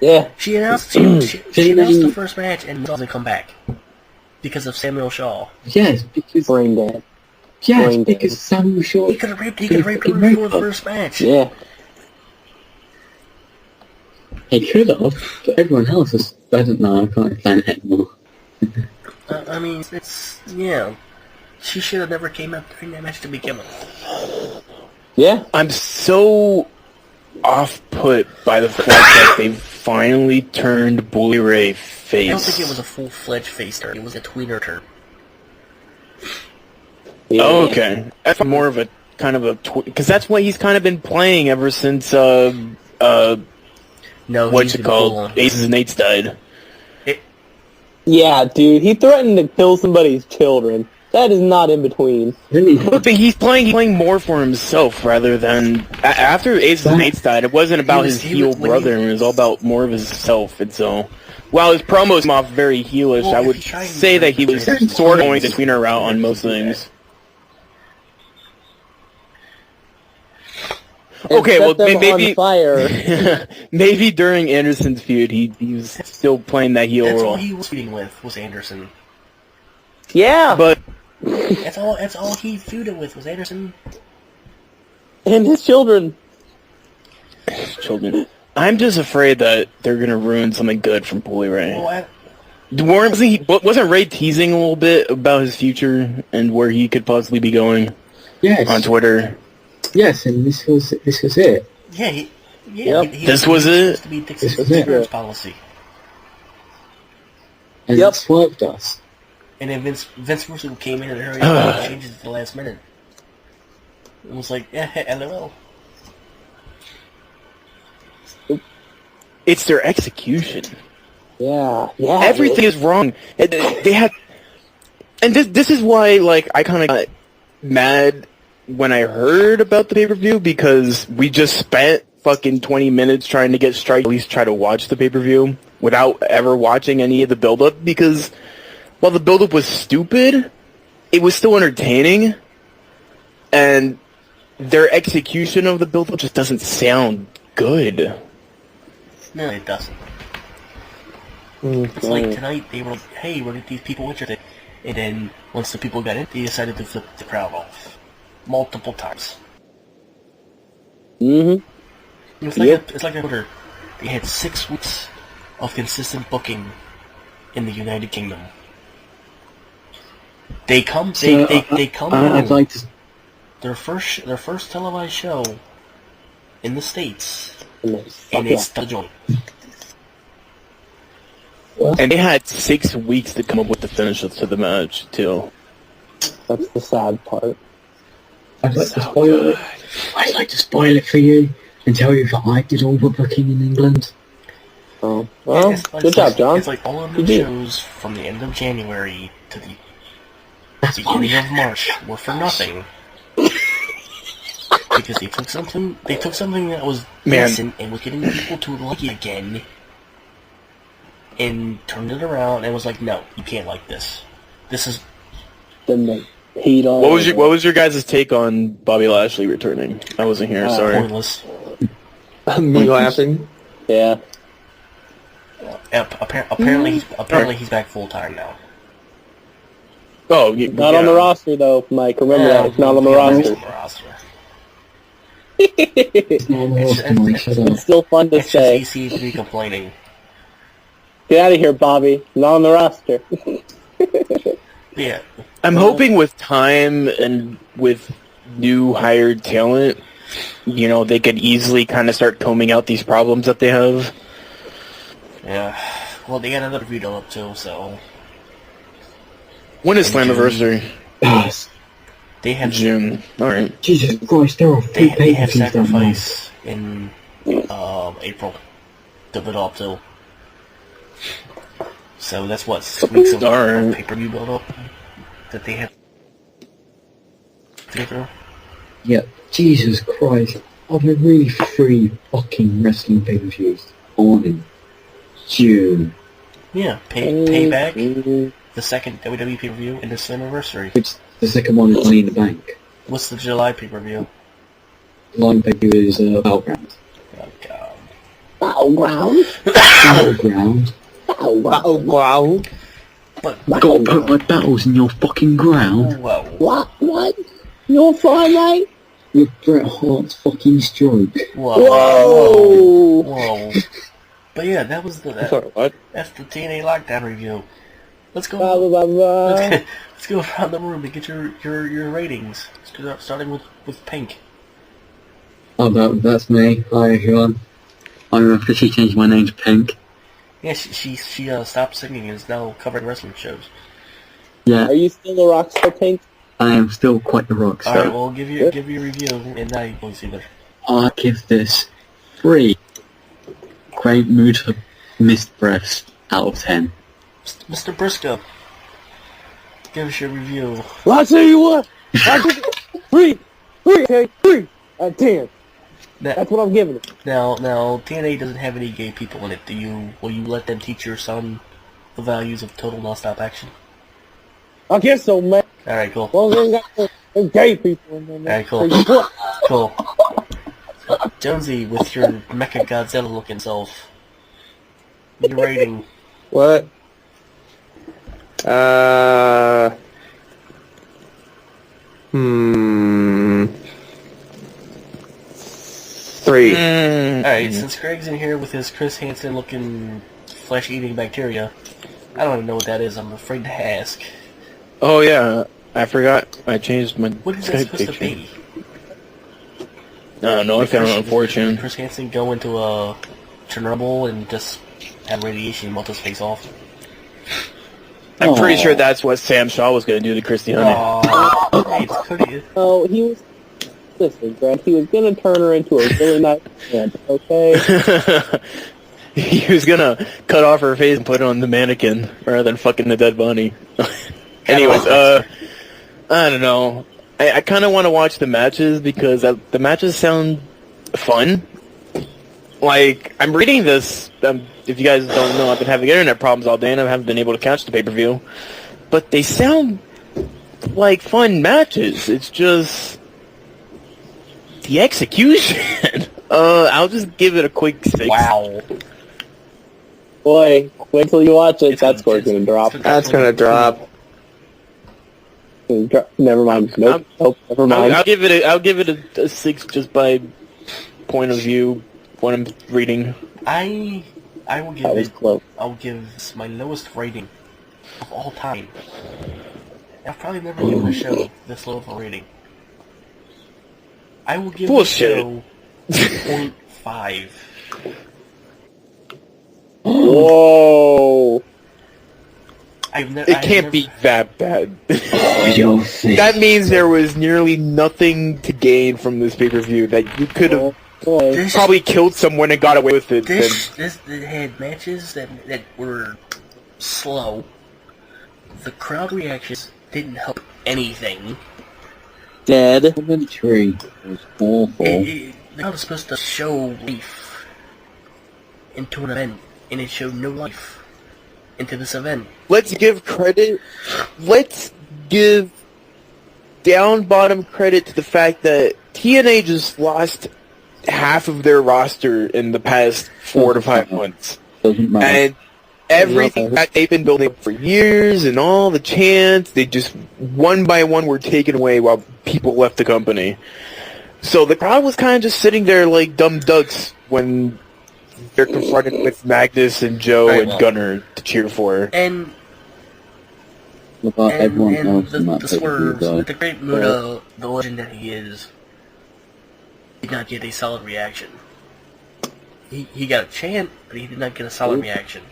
Yeah. She announced the first match and doesn't come back because of Samuel Shaw. Yes, because Brain dead. yes, Brain dead. because Samuel Shaw. He could have raped her before the first match. Yeah. He could have, but everyone else is. I don't know. I can't stand it anymore. I mean, yeah. She should have never came out during that match to begin with. Yeah. I'm so off-put by the fact that they finally turned Bully Ray face. I don't think it was a full-fledged face turn. It was a tweener turn. Yeah. Oh, okay. That's more of a kind of a because that's what he's kind of been playing ever since No, what's it called? Aces and Eights died. Yeah, dude. He threatened to kill somebody's children. That is not in between. But he's playing more for himself rather than after Aces and Eights died. It wasn't about his heel brother. It was all about more of himself. And so, while his promos come off very heelish, I would say that he was sort of going the tweener route on most things. Okay, well, maybe maybe during Anderson's feud, he was still playing that heel That's role. all he was feuding with was Anderson. Yeah. But That's all he feuded with was Anderson. And his children. children, I'm just afraid that they're gonna ruin something good from Bully Ray. Well, Wasn't Ray teasing a little bit about his future and where he could possibly be going Yes. on Twitter? Yes, and this was it. yeah, Yep. This was it? supposed to be This was Dixon's it. insurance policy. And Yep. it swerved us. And then Vince Russo came in and hurried up and changed it at the last minute. It was like, LOL. It's their execution. Yeah. Everything is wrong. They had, and this is why, like, I kind of got mad when I heard about the pay-per-view, because we just spent fucking 20 minutes trying to get Strike at least try to watch the pay-per-view without ever watching any of the build-up, because while the build-up was stupid, it was still entertaining, and their execution of the build-up just doesn't sound good. No, it doesn't. It's like tonight, they were like, hey, we'll get these people interested. And then, once the people got in, they decided to flip the crowd off. Multiple times. Mm-hmm. It's like a order. They had 6 weeks of consistent booking in the United Kingdom. They come I'd like to... their first televised show in the States, And and they still join. And they had 6 weeks to come up with the finish to the match, too. That's the sad part. I'd like to spoil it. I'd like to spoil it for you and tell you that I did all the booking in England. Oh, well, good job, John. It's like all of the shows from the end of January to the beginning of March were for nothing. Because they took something that was decent and was getting people to like it again, and turned it around and was like, no, you can't like this. This is... Then they heat on. What was your guys' take on Bobby Lashley returning? I wasn't here, sorry. Pointless. Me laughing. Yeah. Apparently he's back full time now. Oh, Not on the roster, though, Mike. Remember that. It's not on the roster. It's still fun to It's say. just EC3 complaining. Get out of here, Bobby. Not on the roster. Yeah. I'm hoping with time and with new hired talent, they could easily kind of start combing out these problems that they have. Yeah. Well, they got another video up too, so... When is Slammiversary? Yes. They have... June. Alright. Jesus Christ, there are They 3 pay-per-views have that month. Sacrifice in April to build up to. So that's what, 6 weeks of Darn. pay-per-view build-up that they have to get through. Yeah, Jesus Christ. Are there really 3 fucking wrestling pay-per-views on in June? Yeah, Payback, the second WWE pay-per-view, and the Slammiversary. Which the second one is Money in the Bank. What's the July pay-per-view? Line pay-per-view is Battleground. Oh, God. Battleground? Battleground? Wow. But, I gotta put my battles in your fucking ground. whoa. What? You're fine, mate? With Bret Hart's fucking stroke. Whoa! Whoa. But yeah, that was Sorry, what? that's the TNA Lockdown review. Let's go. Blah, blah, blah, blah. Let's go around the room to get your ratings. Starting with Pink. Oh, that's me. Hi, everyone. I'm officially changed my name to Pink. Yeah, she stopped singing and is now covering wrestling shows. Yeah, Are you still the rock star, Pink? I am still quite the rock All right, star. well, give you a review, and now you can see that. I give this 3 great mood for missed breaths out of 10. Mr. Briscoe, give us your review. Well, I'll tell you what. I'll give it 3, okay? 3 out of 10. That's what I'm giving it. Now, TNA doesn't have any gay people in it. Will you let them teach your son the values of total non-stop action? I guess so, man. All right, cool. Well, they ain't got no gay people in there, man. Alright, cool. So you what? Cool. Jonesy, with your Mecha Godzilla looking self, your rating. What? 3. Alright, since Greg's in here with his Chris Hansen looking flesh-eating bacteria, I don't even know what that is. I'm afraid to ask. Oh yeah, I forgot. I changed my What is that Skype supposed picture. to be? No, I found it on 4chan. Chris Hansen go into a Chernobyl and just have radiation melt his face off. I'm pretty sure that's what Sam Shaw was going to do to Christy Honey. Aww. It's cookie. Oh, he was... Listen, Grant, he was going to turn her into a really nice man, okay? he was gonna cut off her face and put it on the mannequin rather than fucking the dead body. Anyways, I don't know. I kind of want to watch the matches because the matches sound fun. Like, I'm reading this, if you guys don't know, I've been having internet problems all day and I haven't been able to catch the pay-per-view. But they sound like fun matches. It's just the execution. I'll just give it a quick 6. Wow. Boy, wait till you watch it. That score's gonna drop. That's gonna drop. Never mind. Nope. Never mind. I'll give it a 6 just by point of view. What I'm reading. I will give That was it. close. I'll give this my lowest rating of all time. I've probably never given a show this low of a rating. I will give Bullshit. the show 0.5. Whoa. It can't be that bad. Your face. That means there was nearly nothing to gain from this pay-per-view, that you could have Boy. probably killed someone and got away with it. This it had matches that were slow. The crowd reactions didn't help anything. Dead. Commentary was awful. The crowd was supposed to show life into an event, and it showed no life into this event. Let's give credit. Let's give down bottom credit to the fact that TNA just lost half of their roster in the past 4 to 5 months. Doesn't matter. And everything that they've been building up for years and all the chants, they just one by one were taken away while people left the company. So the crowd was kind of just sitting there like dumb ducks when they're confronted with Magnus and Joe Right, and well. Gunner to cheer for. And What about everyone and else in the that pay-per-view, swerves, though? the great Muda, the legend that he is, did not get a solid reaction. He got a chant, but he did not get a solid reaction.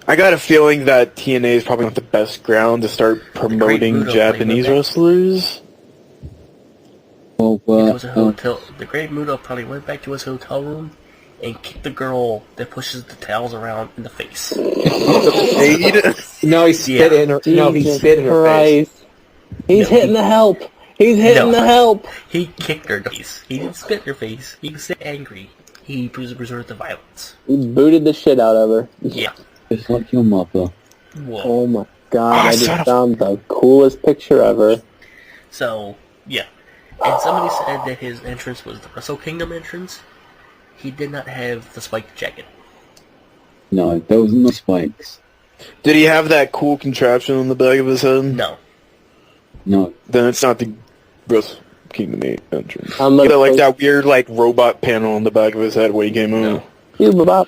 I got a feeling that TNA is probably not the best ground to start promoting Muto Japanese played with wrestlers. Well, It was a hotel. The great Muda probably went back to his hotel room and kicked the girl that pushes the towels around in the face. No, he spit Yeah. in her. No, he Jesus spit in her face. Christ. He's No, hitting the help. He's hitting No. the help. He kicked her in the face. He didn't spit in her face. He was angry. He resorted to violence. He booted the shit out of her. Yeah. just like your mother. Whoa. Oh my god, Ah, I son just of- found the coolest picture ever. So, yeah. And somebody said that his entrance was the Wrestle Kingdom entrance. He did not have the spiked jacket. No, there was no spikes. Did he have that cool contraption on the back of his head? No. No. Then it's not the Wrestle Kingdom 8 entrance. I'm He gonna had like post- that weird like robot panel on the back of his head when he came out. You bop.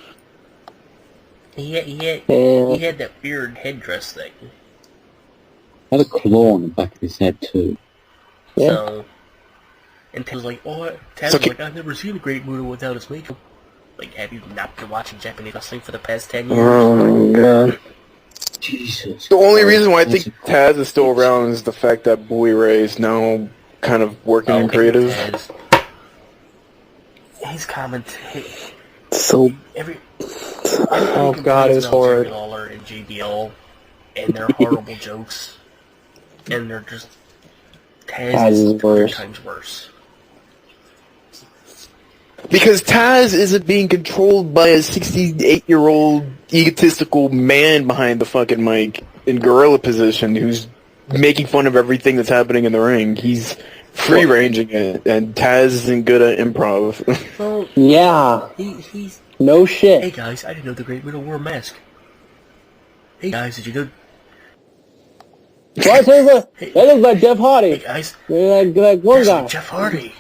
He Yeah. had that weird headdress thing. Had a claw on the back of his head too. Yeah. So, and Taz was like, oh, Taz So was like, I've never seen a great Muda without his makeup. Like, have you not been watching Japanese wrestling for the past 10 years? Oh my god. Jesus. The only reason why I think Taz is still around is the fact that Bully Ray is now kind of working in creative. Taz, he's commentating. So Every Oh god, it was horrid. Jerry Lawler and JBL, and their horrible jokes, and they're just Taz Taz is is 3 worse. times worse. Because Taz isn't being controlled by a 68-year-old egotistical man behind the fucking mic in gorilla position who's making fun of everything that's happening in the ring. He's free-ranging it, and Taz isn't good at improv. Well, yeah, he's. no Hey shit. guys, I didn't know the Great Muta wore a mask. Hey guys, did you know? What? That looks like Jeff Hey Hardy. guys, Like one that's guy. like Jeff Hardy.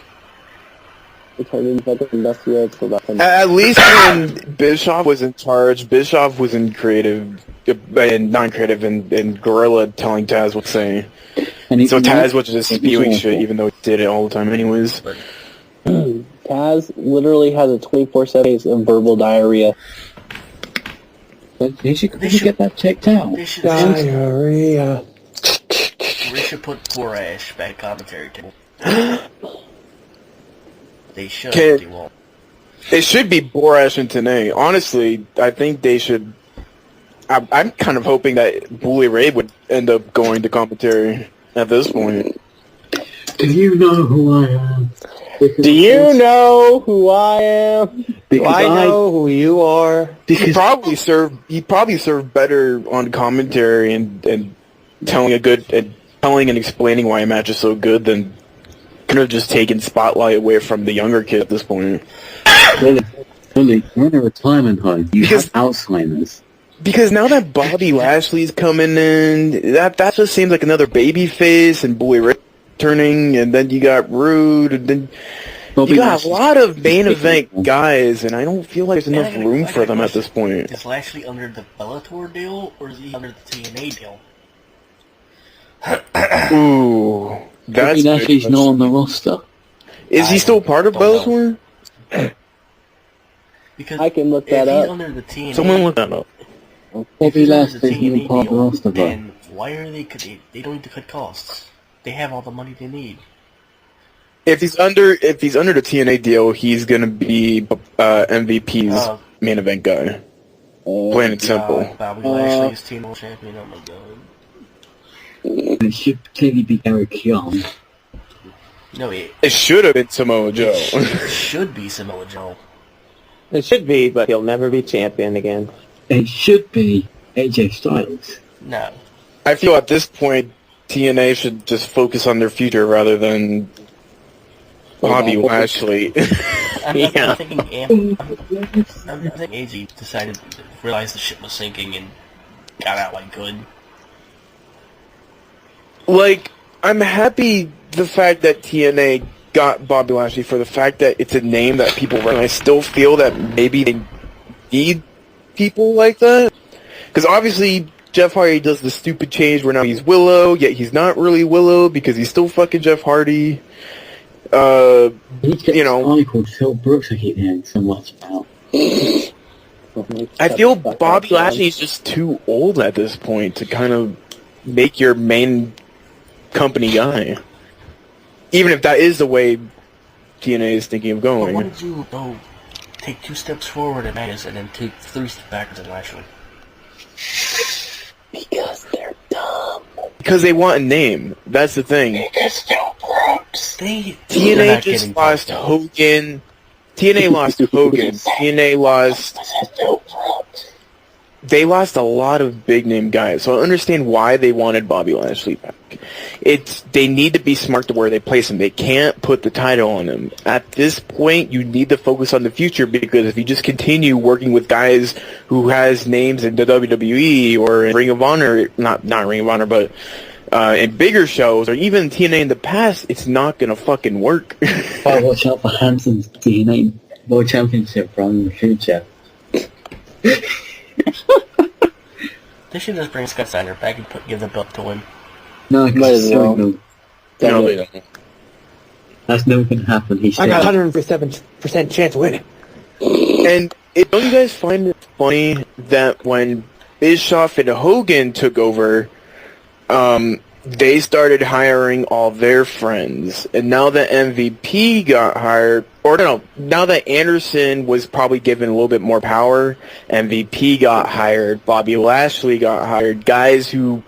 He turned into fucking industrial for about 10 At least when Bischoff was in charge, Bischoff was in creative, and non-creative, and gorilla telling Taz what to say. And So Taz was just it was spewing awful. shit, even though he did it all the time anyways. But Taz literally has a 24/7 case of verbal diarrhea. But you should They should- get that checked out. they should, Diarrhea. we should put poor Ash back commentary table. They should. Okay. They won't. It should be Borash and TNA. Honestly, I think they should. I'm kind of hoping that Bully Ray would end up going to commentary at this point. Do you know who I am? Do you know who I am? Do Because I know who you are? He probably served better on commentary and telling and explaining why a match is so good than kind of just taking spotlight away from the younger kid at this point. Bully, you're in a retirement home. You Because- have Alzheimer's. Because now that Bobby Lashley's coming in, that just seems like another baby face, and Bully Ray turning, and then you got Rude, and then you got a lot of main event guys, and I don't feel like there's enough room for them at this point. Is Lashley under the Bellator deal, or is he under the TNA deal? Ooh, that's Bobby a good Lashley's not question. on the roster. Is he still part of don't Bellator? Because I can look if that he's up. under the TNA, Someone look that up. if Bobby he's under the Lashley's TNA not part of the deal, roster, bro. then why are they don't need to cut costs? They have all the money they need. If he's under the TNA deal, he's gonna be MVP's Uh, main event guy. Plain and simple. Bobby Lashley is TNA champion. Oh my god. It should clearly be Eric Young. No, it It should have been Samoa Joe. should be Samoa Joe. It should be, but he'll never be champion again. It should be AJ Styles. No. I feel at this point, TNA should just focus on their future rather than Bobby Lashley. I'm Yeah. thinking AJ decided to realize the ship was sinking and got out like good. Like, I'm happy the fact that TNA got Bobby Lashley for the fact that it's a name that people recognize. I still feel that maybe they need people like that. Because obviously, Jeff Hardy does the stupid change where now he's Willow, yet he's not really Willow because he's still fucking Jeff Hardy. You know. guy called Phil Brooks I keep hearing so much about. I feel Bobby Lashley's just too old at this point to kind of make your main company guy. Even if that is the way TNA is thinking of But why going. did you go take 2 steps forward at Magus and then take 3 steps backwards at Lashley? Because they're dumb. Because they want a name. That's the thing. They're TNA not just getting lost pumped. Hogan. TNA lost Hogan. TNA lost... They lost a lot of big name guys, so I understand why they wanted Bobby Lashley back. They need to be smart to where they place him. They can't put the title on him. At this point, you need to focus on the future because if you just continue working with guys who has names in the WWE or in Ring of Honor, not Ring of Honor, but in bigger shows or even TNA in the past, it's not gonna fucking work. But watch out for Hanson's TNA World Championship run in the future. They should just bring Scott Steiner back and give the belt to him. No, Might as well. No, they don't. that's never going to happen. He's I got dead. 107% chance of winning. And don't you guys find it funny that when Bischoff and Hogan took over, they started hiring all their friends, and now that MVP got hired, or no, now that Anderson was probably given a little bit more power, MVP got hired, Bobby Lashley got hired, guys who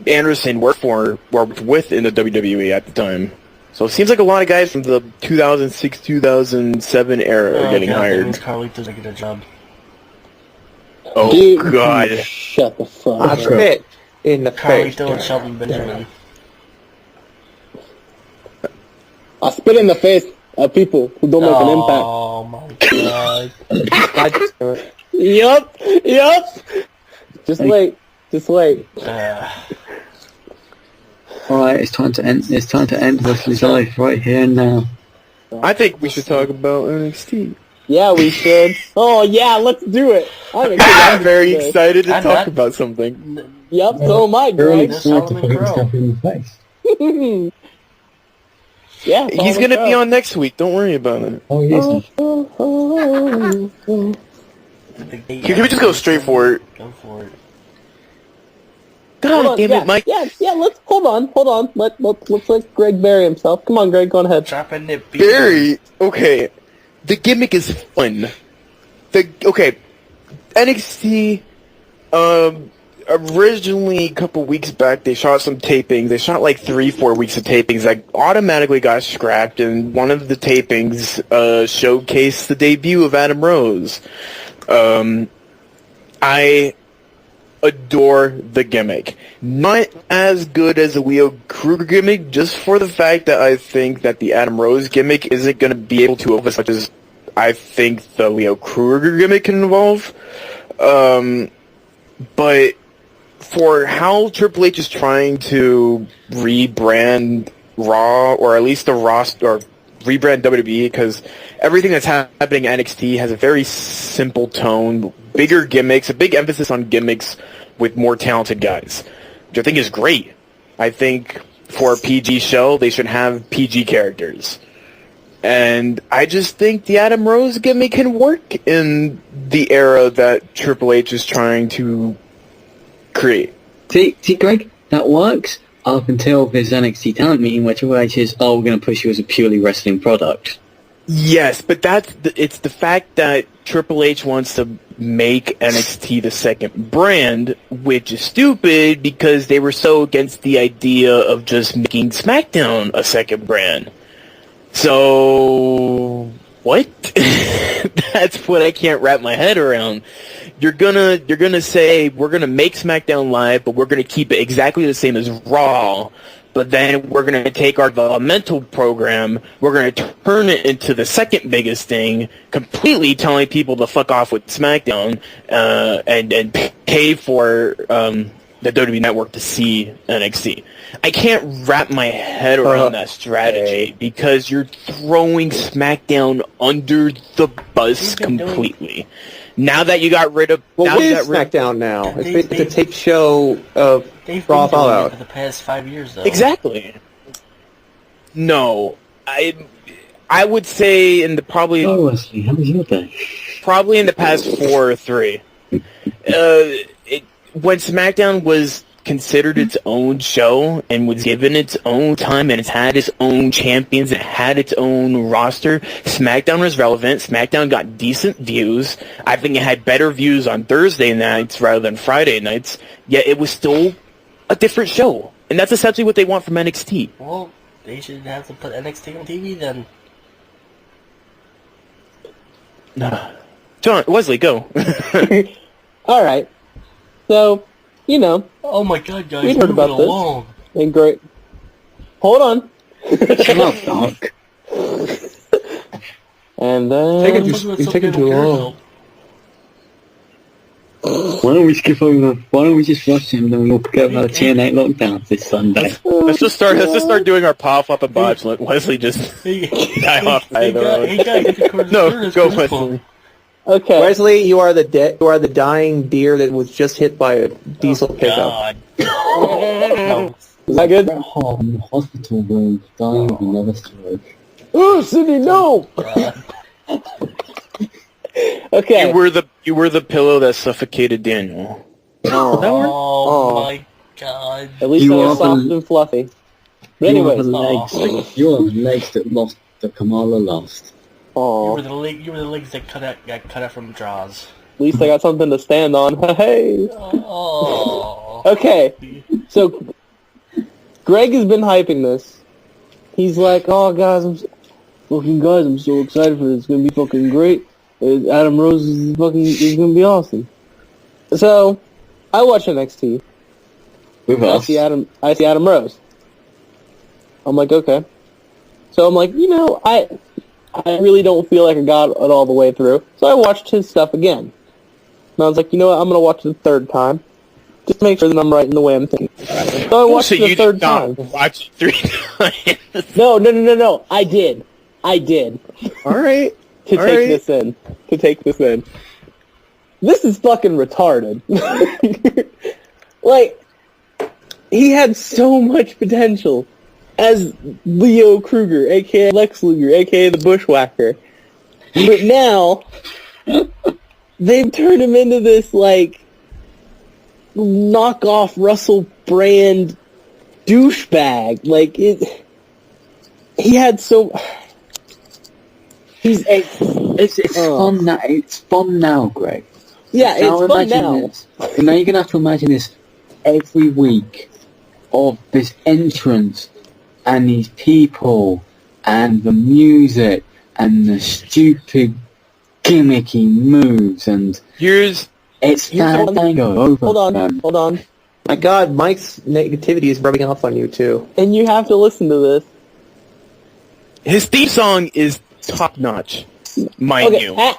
Anderson worked with in the WWE at the time. So it seems like a lot of guys from the 2006, 2007 era are getting hired. Carlito's making a job. Oh, Dude, God. Shut the fuck I up. spit in the face. Carlito and Shelton Benjamin. I spit in the face of people who don't make an impact. Oh my god. I just do it. Yup. Just wait. Alright, it's time to end Wesley's life right here and now. I think we should talk about NXT. Yeah, we should. Oh yeah, let's do it. I'm very excited to I'm talk not- about something. Yep, so am I, Really Greg. excited to Solomon put Crow. himself in the face. Yeah, He's going to be on next week. Don't worry about it. Oh, he isn't. Can we just go straight for it? Go for it. God damn it, Mike. Yeah, let's hold on. Let's let Greg bury himself. Come on, Greg, go on ahead. Dropping the beat. Barry, okay. The gimmick is fun. NXT, originally, a couple weeks back, they shot some tapings. They shot like 3-4 weeks of tapings that automatically got scrapped, and one of the tapings showcased the debut of Adam Rose. I adore the gimmick. Not as good as the Leo Kruger gimmick, just for the fact that I think that the Adam Rose gimmick isn't going to be able to evolve as much as I think the Leo Kruger gimmick can evolve. But for how Triple H is trying to rebrand Raw, or at least the roster, or rebrand WWE, because everything that's happening at NXT has a very simple tone, bigger gimmicks, a big emphasis on gimmicks with more talented guys, which I think is great. I think for a PG show, they should have PG characters. And I just think the Adam Rose gimmick can work in the era that Triple H is trying to create. See, Greg, that works up until this NXT talent meeting where Triple H is, we're going to push you as a purely wrestling product. Yes, but it's the fact that Triple H wants to make NXT the second brand, which is stupid because they were so against the idea of just making SmackDown a second brand. So, what? That's what I can't wrap my head around. You're gonna say we're gonna make SmackDown Live, but we're gonna keep it exactly the same as Raw. But then we're gonna take our developmental program, we're gonna turn it into the second biggest thing, completely telling people to fuck off with SmackDown, and pay for the WWE Network to see NXT. I can't wrap my head around that strategy because you're throwing SmackDown under the bus completely. Now that you got rid of... Well, what is SmackDown now? It's a tape show of Raw Fallout. For the past 5 years, though. Exactly. No. I would say in the probably... Oh, Wesley, how was your day? Probably in the past 4 or 3. When SmackDown was considered its own show and was given its own time and it's had its own champions, it had its own roster, SmackDown was relevant. SmackDown got decent views. I think it had better views on Thursday nights rather than Friday nights, yet it was still a different show. And that's essentially what they want from NXT. Well, they should have to put NXT on TV then. John, Wesley, go. Alright. So, you know. Oh my god, guys, we've heard about this. Along. And great. Hold on. Shut up, Doc. And You're taking too long. Why don't we skip over? Why don't we just rush him and then we'll forget about the TNA Lockdown this Sunday? Let's just start doing our pop up and botch. Let Wesley just die off by the road. No, go Wesley. Okay. Wesley, you are the dying deer that was just hit by a diesel pickup. No. Is that good? At home, hospital room, dying of another stroke. Oh, Cindy, no! Okay. You were the pillow that suffocated Daniel. Oh my god. At least You I was are soft the- and fluffy. But You are anyways. the legs. You are the legs that Kamala lost. You Aw. were the legs that got cut out from Jaws. At least I got something to stand on. Hey. Oh. Okay. So, Greg has been hyping this. He's like, oh, guys, I'm so excited for this. It's going to be fucking great. Adam Rose is going to be awesome. So, I watch NXT. With I us. see Adam Rose. I'm like, okay. So I'm like, I really don't feel like I got it all the way through. So I watched his stuff again. And I was like, you know what, I'm going to watch it the third time. Just to make sure that I'm right in the way I'm thinking. So I watched it the third time. Watch it 3 times. No. I did. Alright. To take this in. This is fucking retarded. Like, he had so much potential as Leo Kruger, a.k.a. Lex Luger, a.k.a. the Bushwhacker. But now, they've turned him into this, like, knockoff Russell off-brand douchebag. Like, he had so... It's fun now. It's fun now, Greg. Yeah, Now it's fun imagine now. this. Now you're gonna have to imagine this every week of this entrance and these people and the music and the stupid gimmicky moves and Here's it's that tango over. Hold on. My God, Mike's negativity is rubbing off on you too. And you have to listen to this. his theme song is top notch, mind you. My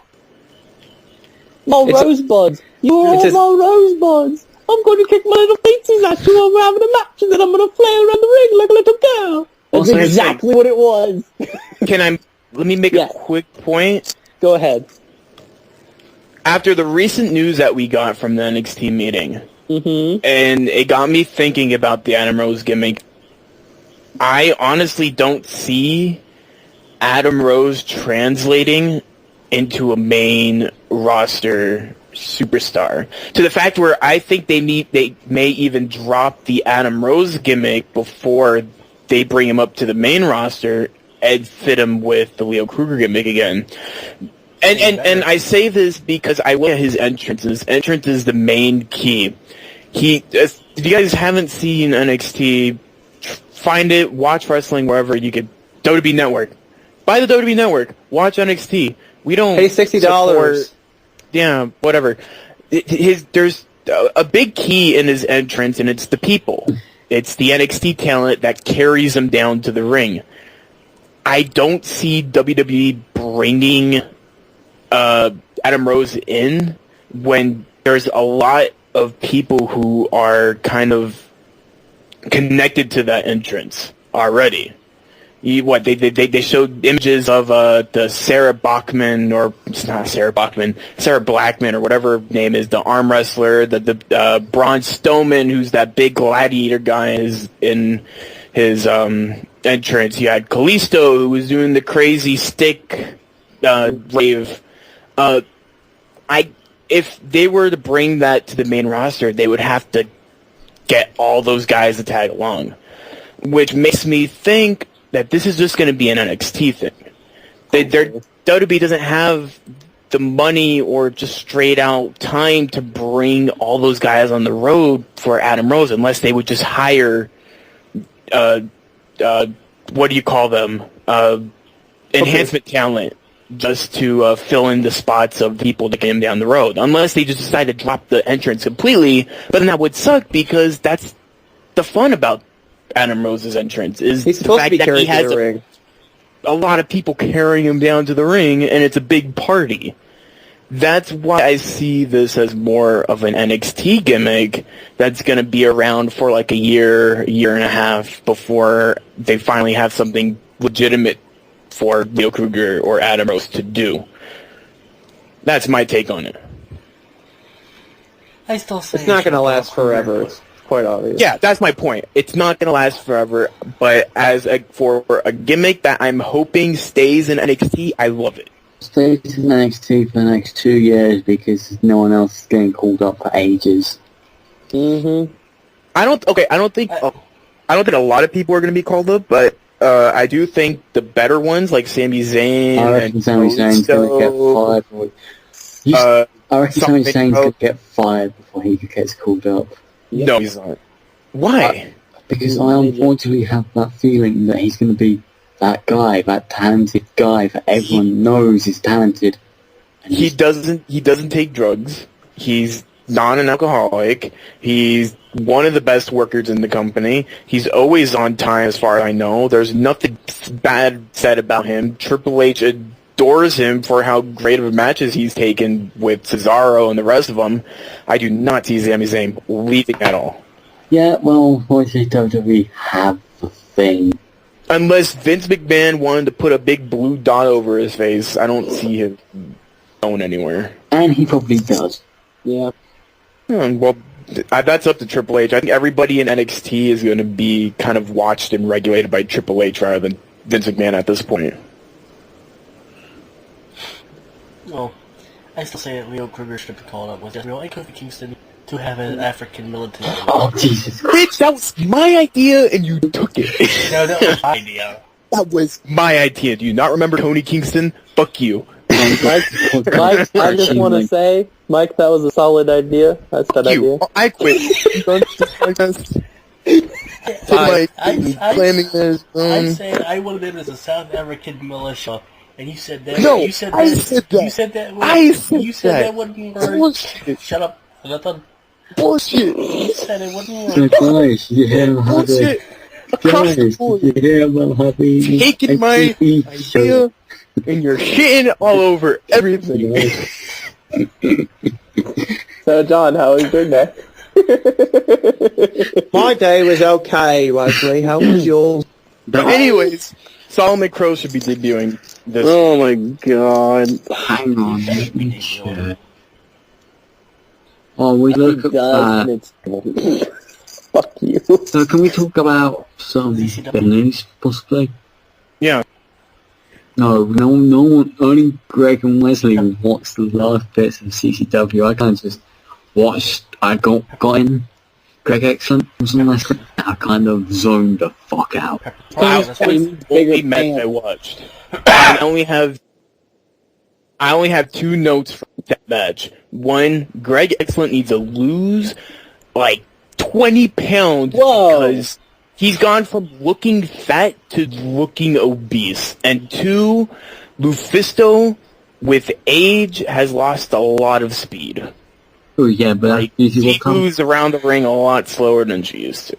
It's a- rosebuds. You are It's all a- my rosebuds. I'm going to kick my little feetsies at you while we're having a match, and then I'm going to flare around the ring like a little girl. That's Also, exactly what it was. Let me make Yeah. a quick point. Go ahead. After the recent news that we got from the NXT meeting, and it got me thinking about the Adam Rose gimmick, I honestly don't see Adam Rose translating into a main roster superstar, to the fact where I think they may even drop the Adam Rose gimmick before they bring him up to the main roster and fit him with the Leo Kruger gimmick again. And I say this because I look at his entrance. His entrance is the main key. If you guys haven't seen NXT, find it, watch wrestling wherever you could. WWE Network. Buy the WWE Network. Watch NXT. We don't Pay $60. support- Yeah, whatever. There's a big key in his entrance, and it's the people. It's the NXT talent that carries him down to the ring. I don't see WWE bringing Adam Rose in when there's a lot of people who are kind of connected to that entrance already. They showed images of the Sarah Bachman, or it's not Sarah Bachman, Sarah Blackman, or whatever her name is, the arm wrestler, the Braun Strowman, who's that big gladiator guy, is in his entrance. You had Kalisto, who was doing the crazy stick rave. If they were to bring that to the main roster, they would have to get all those guys to tag along, which makes me think that this is just going to be an NXT thing. WWE doesn't have the money or just straight out time to bring all those guys on the road for Adam Rose, unless they would just hire, what do you call them, enhancement talent, just to fill in the spots of people to get him down the road. Unless they just decide to drop the entrance completely, but then that would suck, because that's the fun about Adam Rose's entrance, is He's the supposed to fact be that he carried to has the ring. a lot of people carrying him down to the ring, and it's a big party. That's why I see this as more of an NXT gimmick that's going to be around for like a year and a half before they finally have something legitimate for Leo Kruger or Adam Rose to do. That's my take on it. I still say It's not going to Leo last Kruger. forever. It's quite obvious. Yeah, that's my point. It's not going to last forever, but for a gimmick that I'm hoping stays in NXT, I love it. stays in NXT for the next 2 years because no one else is getting called up for ages. I don't think a lot of people are going to be called up, but I do think the better ones, like Sami Zayn I reckon and Sami Zayn's going to get fired. I reckon Sami Zayn's going to get fired before he gets called up. No, he's not. Why? Because I unfortunately have that feeling that he's going to be that guy, that talented guy that everyone knows is talented. And He doesn't take drugs. He's not an alcoholic. He's one of the best workers in the company. He's always on time, as far as I know. There's nothing bad said about him. Triple H adores him for how great of matches he's taken with Cesaro and the rest of them. I do not see Sami Zayn leaving at all. Yeah, well, unfortunately WWE have the thing. Unless Vince McMahon wanted to put a big blue dot over his face, I don't see him going anywhere. And he probably does. Yeah. Well, that's up to Triple H. I think everybody in NXT is going to be kind of watched and regulated by Triple H rather than Vince McMahon at this point. Well, I still say that Leo Kruger should be called up with Israel and Kofi Kingston to have an African military. Oh, Jesus Christ. Bitch, that was my idea, and you took it. No, that was my idea. That was my idea. Do you not remember Tony Kingston? Fuck you. Mike, I just want to say, Mike, that was a solid idea. That's that Fuck you. idea. I quit. Don't like us. Planning this. I'd say I wanted it as a South African militia, and you said that. No, you said that. I said that. You said that. I said you said that. that wouldn't work. Bullshit. Shut up. Nothing. Bullshit. You said it wouldn't So work. guys, you hear how Bullshit. Across the guys, board. you hear about how the Taking my idea, and you're shitting all over everything. So, John, how was your day? My day was okay, Leslie. How was yours? But anyways, Solomon Crow should be debuting this. Oh my god. Hang on, let me check. Oh, we look at Does, that. and it's fuck you. So can we talk about some news, possibly? Yeah. No one, only Greg and Wesley watched the last bits of CCW. I kind of just watched, I got in. Greg Excellent was on last night. I kind of zoned the fuck out. Wow, That's what we met I watched. I only have two notes from that match. One, Greg Excellent needs to lose like 20 pounds because he's gone from looking fat to looking obese. And two, Lufisto with age has lost a lot of speed. Oh yeah, but Like, that's usually he what comes. moves around the ring a lot slower than she used to.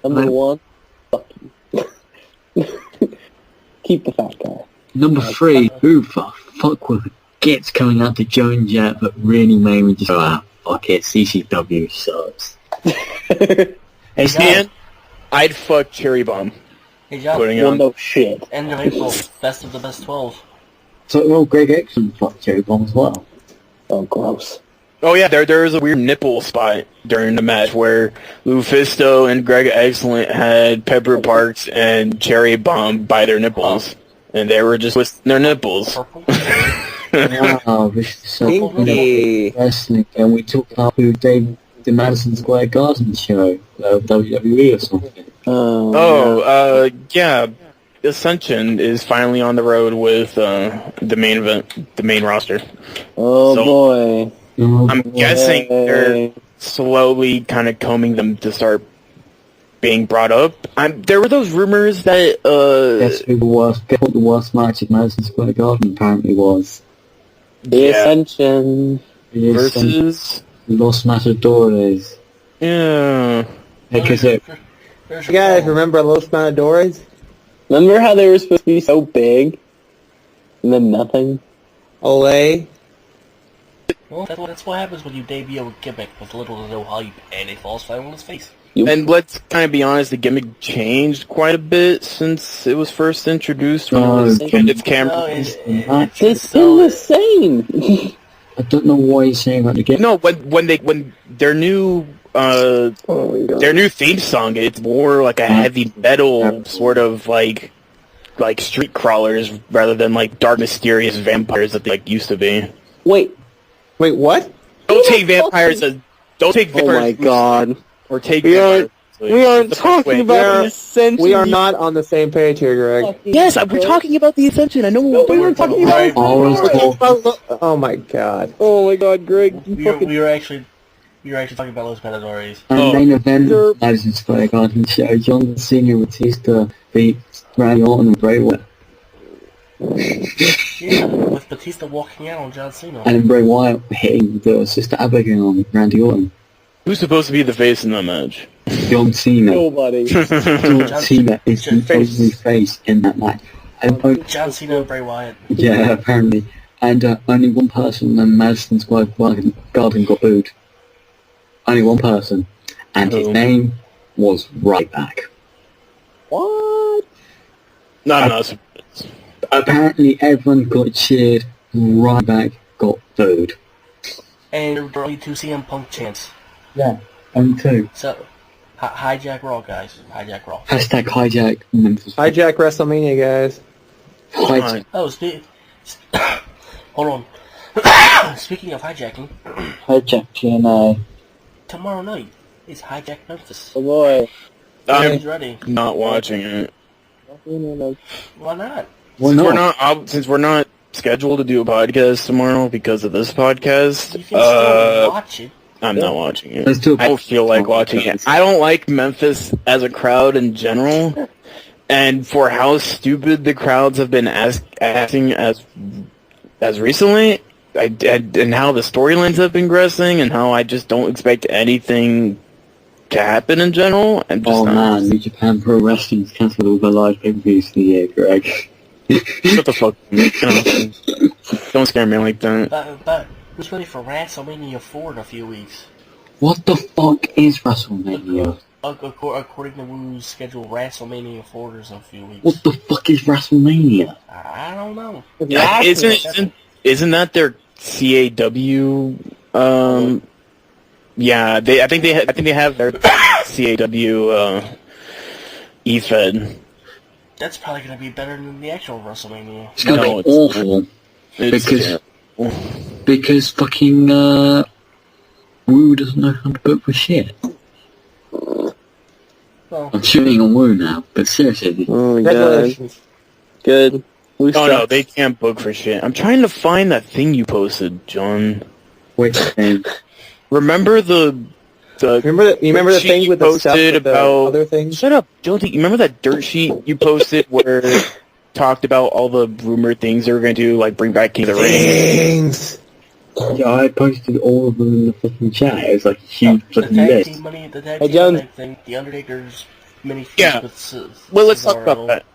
Number one, fuck you. Keep the fat guy. Number 3, who the fuck was gets coming out to Jones yet, but really made me just go, ah, fuck it, CCW sucks. Hey, Stan, I'd fuck Cherry Bomb. Hey, John. Putting Well, on. no shit. End of April. Best of the best 12. So, well, Greg Excellent fucked Cherry Bomb as well. Oh, gross. Oh yeah, there was a weird nipple spot during the match where Lufisto and Greg Excellent had Pepper Parks and Cherry Bomb by their nipples, and they were just twisting their nipples. Purple. Wow, this is so Pinky. wrestling, and we talked about who Dave, the Madison Square Garden show, WWE or something. Yeah, Ascension is finally on the road with the main event, the main roster. Oh So- boy. I'm guessing they're slowly kind of combing them to start being brought up. There were those rumors that Guess what the worst match at Madison Square Garden apparently was. The Ascension. It is versus Los Matadores. yeah. Because it, There's You guys remember Los Matadores? Remember how they were supposed to be so big? And then nothing? Olay. Well, that's what happens when you debut a gimmick with little to no hype and it falls flat on his face. And let's kind of be honest, the gimmick changed quite a bit since it was first introduced when it was kind of No, camera. It's still the same! I don't know why he's saying that again. No, when their new Oh my god. their new theme song, it's more like a heavy metal sort of like street crawlers rather than like dark mysterious vampires that they like used to be. Wait. Wait, what? Don't take vampires as Oh my god. or take We vampires. We aren't It's the talking way. about the Ascension. We are not on the same page here, Greg. Yes, we're talking about the Ascension. I know No, we were talking about... Oh my god. Oh my god, Greg. You We fucking... were actually talking about Los Matadores. And main event of Madison Square Garden show, John Cena Batista beat Randy Orton and Bray Wyatt. Yeah, with Batista walking out on John Cena. And then Bray Wyatt hitting the Sister Abigail on Randy Orton. Who's supposed to be the face in that match? John Cena. Nobody. John Cena is the only face in that match. And, John Cena and Bray Wyatt. yeah, apparently. And only one person in Madison Square Garden got booed. Only one person. And his Who? name was Ryback. What? No. Apparently everyone got cheered, Ryback got booed. And there were only 2 CM Punk chants. Yeah, only 2. So, hijack Raw, guys. Hijack Raw. Hashtag hijack Memphis. Hijack WrestleMania, guys. Hijack. Oh, hold on. Speaking of hijacking, Hijack TNA. tomorrow night is Hijack Memphis. Oh boy. He's ready. Not watching it. Why not? Since we're not scheduled to do a podcast tomorrow because of this podcast. You can still watch it. I'm not watching it. Let's do I don't feel like watching it. I don't like Memphis as a crowd in general, and for how stupid the crowds have been acting as recently, and how the storylines have been progressing, and how I just don't expect anything to happen in general. Oh man, New Japan Pro Wrestling's cancelled all the live pay-per-views for the year, Greg. Shut the fuck up. Don't scare me like that. But who's ready for WrestleMania 4 in a few weeks? What the fuck is WrestleMania? According to Wu's schedule, WrestleMania 4 is in a few weeks. What the fuck is WrestleMania? I don't know. Yeah, isn't that their CAW? Yeah, I think they have their CAW EFED. That's probably going to be better than the actual WrestleMania. It's gonna be awful because fucking Wu doesn't know how to book for shit. Well, I'm shooting on Wu now, but seriously. Oh my god. Good. No, they can't book for shit. I'm trying to find that thing you posted, John. Which thing? Remember the remember the thing with the stuff with the other things? Shut up, Jonesy. You remember that dirt sheet you posted where it talked about all the rumored things they were going to do, like bring back King of the Ring? Things! Yeah, I posted all of them in the fucking chat. It was like a huge fucking list. The tag team money thing, the Undertaker's mini feud with Well, let's talk about that.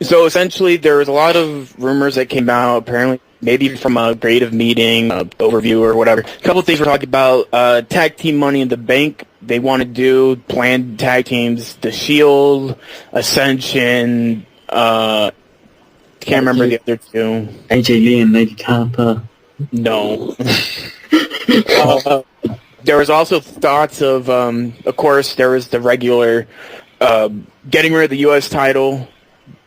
So essentially, there was a lot of rumors that came out, apparently, maybe from a creative meeting, overview or whatever. A couple of things we're talking about. Tag team Money in the Bank. They want to do planned tag teams. The Shield, Ascension, can't remember the other two. AJ Lee and Lady Tampa. No. There was also thoughts of course, there was the regular getting rid of the U.S. title,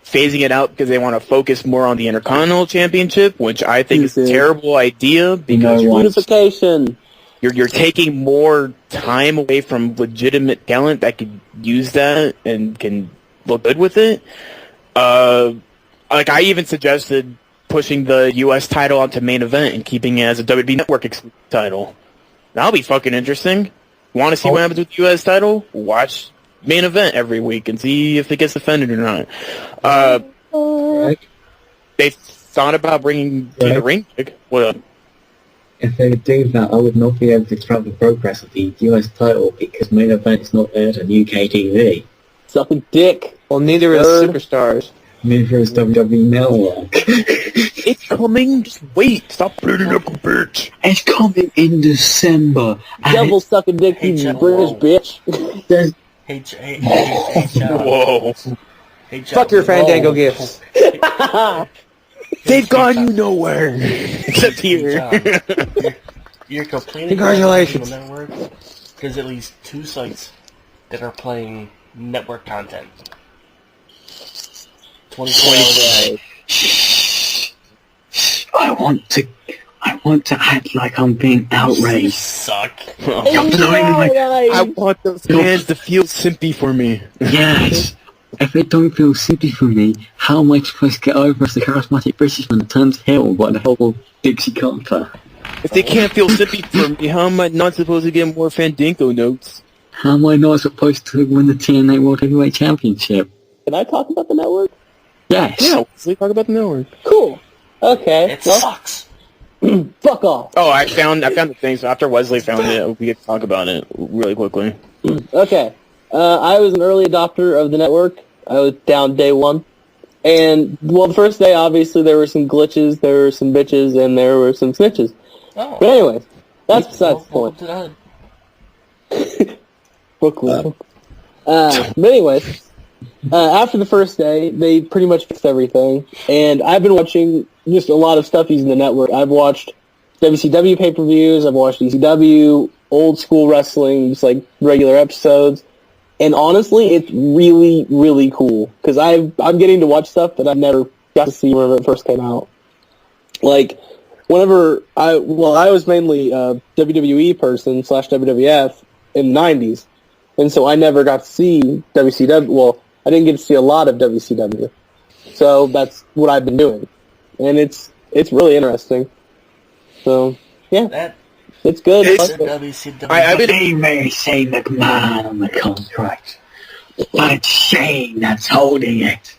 phasing it out because they want to focus more on the Intercontinental Championship, which I think is a terrible idea because unification. You're taking more time away from legitimate talent that could use that and can look good with it. Like I even suggested pushing the U.S. title onto main event and keeping it as a WWE Network exclusive title. That'll be fucking interesting. Want to see what happens with the U.S. title? Watch main event every week and see if it gets defended or not. They thought about bringing the ring. What up? If they would do that, I would not be able to track the progress of the US title because main event is not aired on UK TV. Suck a dick. Well, neither is Superstars. Neither is WWE Network. It's coming. Just wait. Stop bleeding like a bitch. It's coming in December. Devil suck a dick, you British bitch. Hey, John. Whoa. Hey, John. Fuck your Fandango gifts. They've gone you nowhere. Except here. Hey, you're complaining Congratulations. about the network. There's at least 2 sites that are playing network content. 24 hours a day. I want to act like I'm being You outraged. suck. I want those fans to feel sympathy for me. Yes. If they don't feel sympathy for me, how am I supposed to get over as the charismatic Britishman that turns heel by the whole Dixie Carter? If they can't feel sympathy for me, how am I not supposed to get more Fandango notes? How am I not supposed to win the TNA World Heavyweight Championship? Can I talk about the network? Yes. Yeah, let's talk about the network. Cool. Okay. It sucks. Fuck off. Oh, I found the thing, so after Wesley found it, we get to talk about it really quickly. Okay. I was an early adopter of the network. I was down day one. And, well, the first day, obviously, there were some glitches, there were some bitches, and there were some snitches. Oh. But anyways, that's besides the point. Welcome to the Brooklyn. But anyways, after the first day, they pretty much fixed everything. And I've been watching just a lot of stuff using the network. I've watched WCW pay-per-views, I've watched ECW, old school wrestling, just like regular episodes. And honestly, it's really, really cool. Because I'm getting to watch stuff that I never got to see when it first came out. Like, whenever I was mainly a WWE person / WWF in the 90s, and so I never got to see WCW. Well, I didn't get to see a lot of WCW, so that's what I've been doing, and it's really interesting. So yeah, it's good. They may say McMahon on the contract, but it's Shane that's holding it.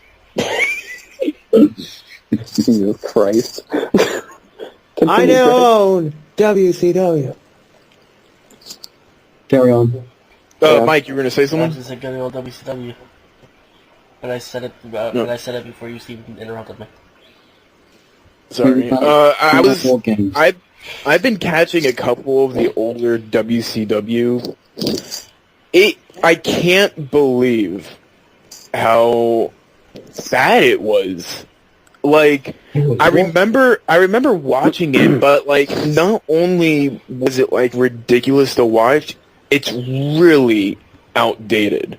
Jesus Christ. I now own WCW. Carry on. Yeah. Mike, you were going to say I something? just said good old WCW. And I said it. And I said it before you Steve interrupted me. Sorry. I've been catching a couple of the older WCW. I can't believe how bad it was. Like, I remember watching it, but like, not only was it like ridiculous to watch, it's really outdated.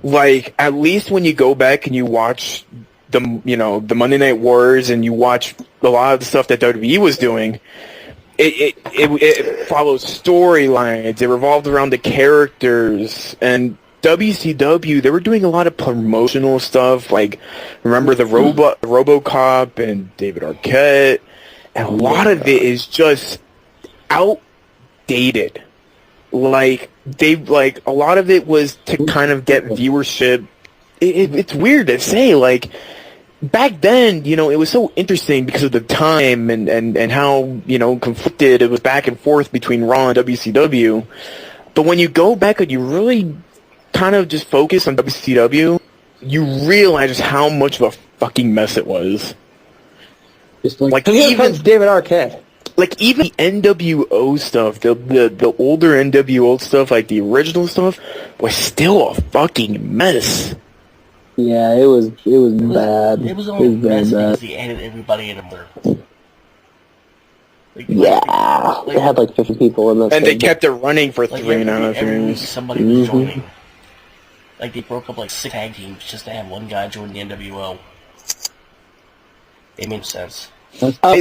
Like, at least when you go back and you watch the Monday Night Wars and you watch a lot of the stuff that WWE was doing, it follows storylines. It revolved around the characters. And WCW, they were doing a lot of promotional stuff. Like, remember the RoboCop and David Arquette, and a lot of it is just outdated. Like, a lot of it was to kind of get viewership. It's weird to say, like, back then, it was so interesting because of the time and how, conflicted it was back and forth between Raw and WCW. But when you go back and you really kind of just focus on WCW, you realize just how much of a fucking mess it was. Just like Even David Arquette. Like, even the NWO stuff, the older NWO stuff, like the original stuff, was still a fucking mess. Yeah, it was bad. It was only very messy bad. because he added everybody in a blur. Yeah, they had like 50 people in that. And they thing. kept it running for 3.5 every week years. somebody was joining. Like, they broke up like 6 tag teams just to have one guy join the NWO. It made sense. Yeah, I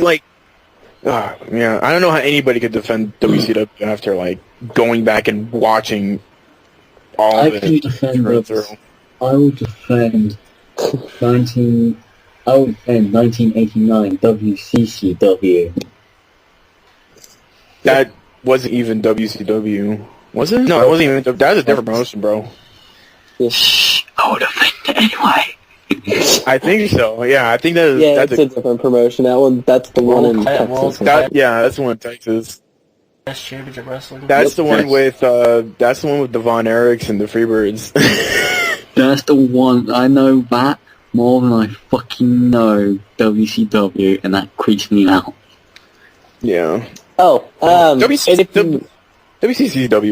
don't know how anybody could defend WCW after, like, going back and watching all I of it. can defend through and this. through. I will defend 1989 WCCW. That wasn't even WCW. Was it? No, it wasn't even. That was a different promotion, bro. Shh, I will defend it anyway. I think so. Yeah, I think that is. Yeah, That's it's a different promotion. That's the one in Texas. that's the one in Texas. Best Championship Wrestling. That's the one with. That's the one with the Von Erichs and the Freebirds. That's the one. I know that more than I fucking know WCW, and that creeps me out. Yeah. Oh, WCCW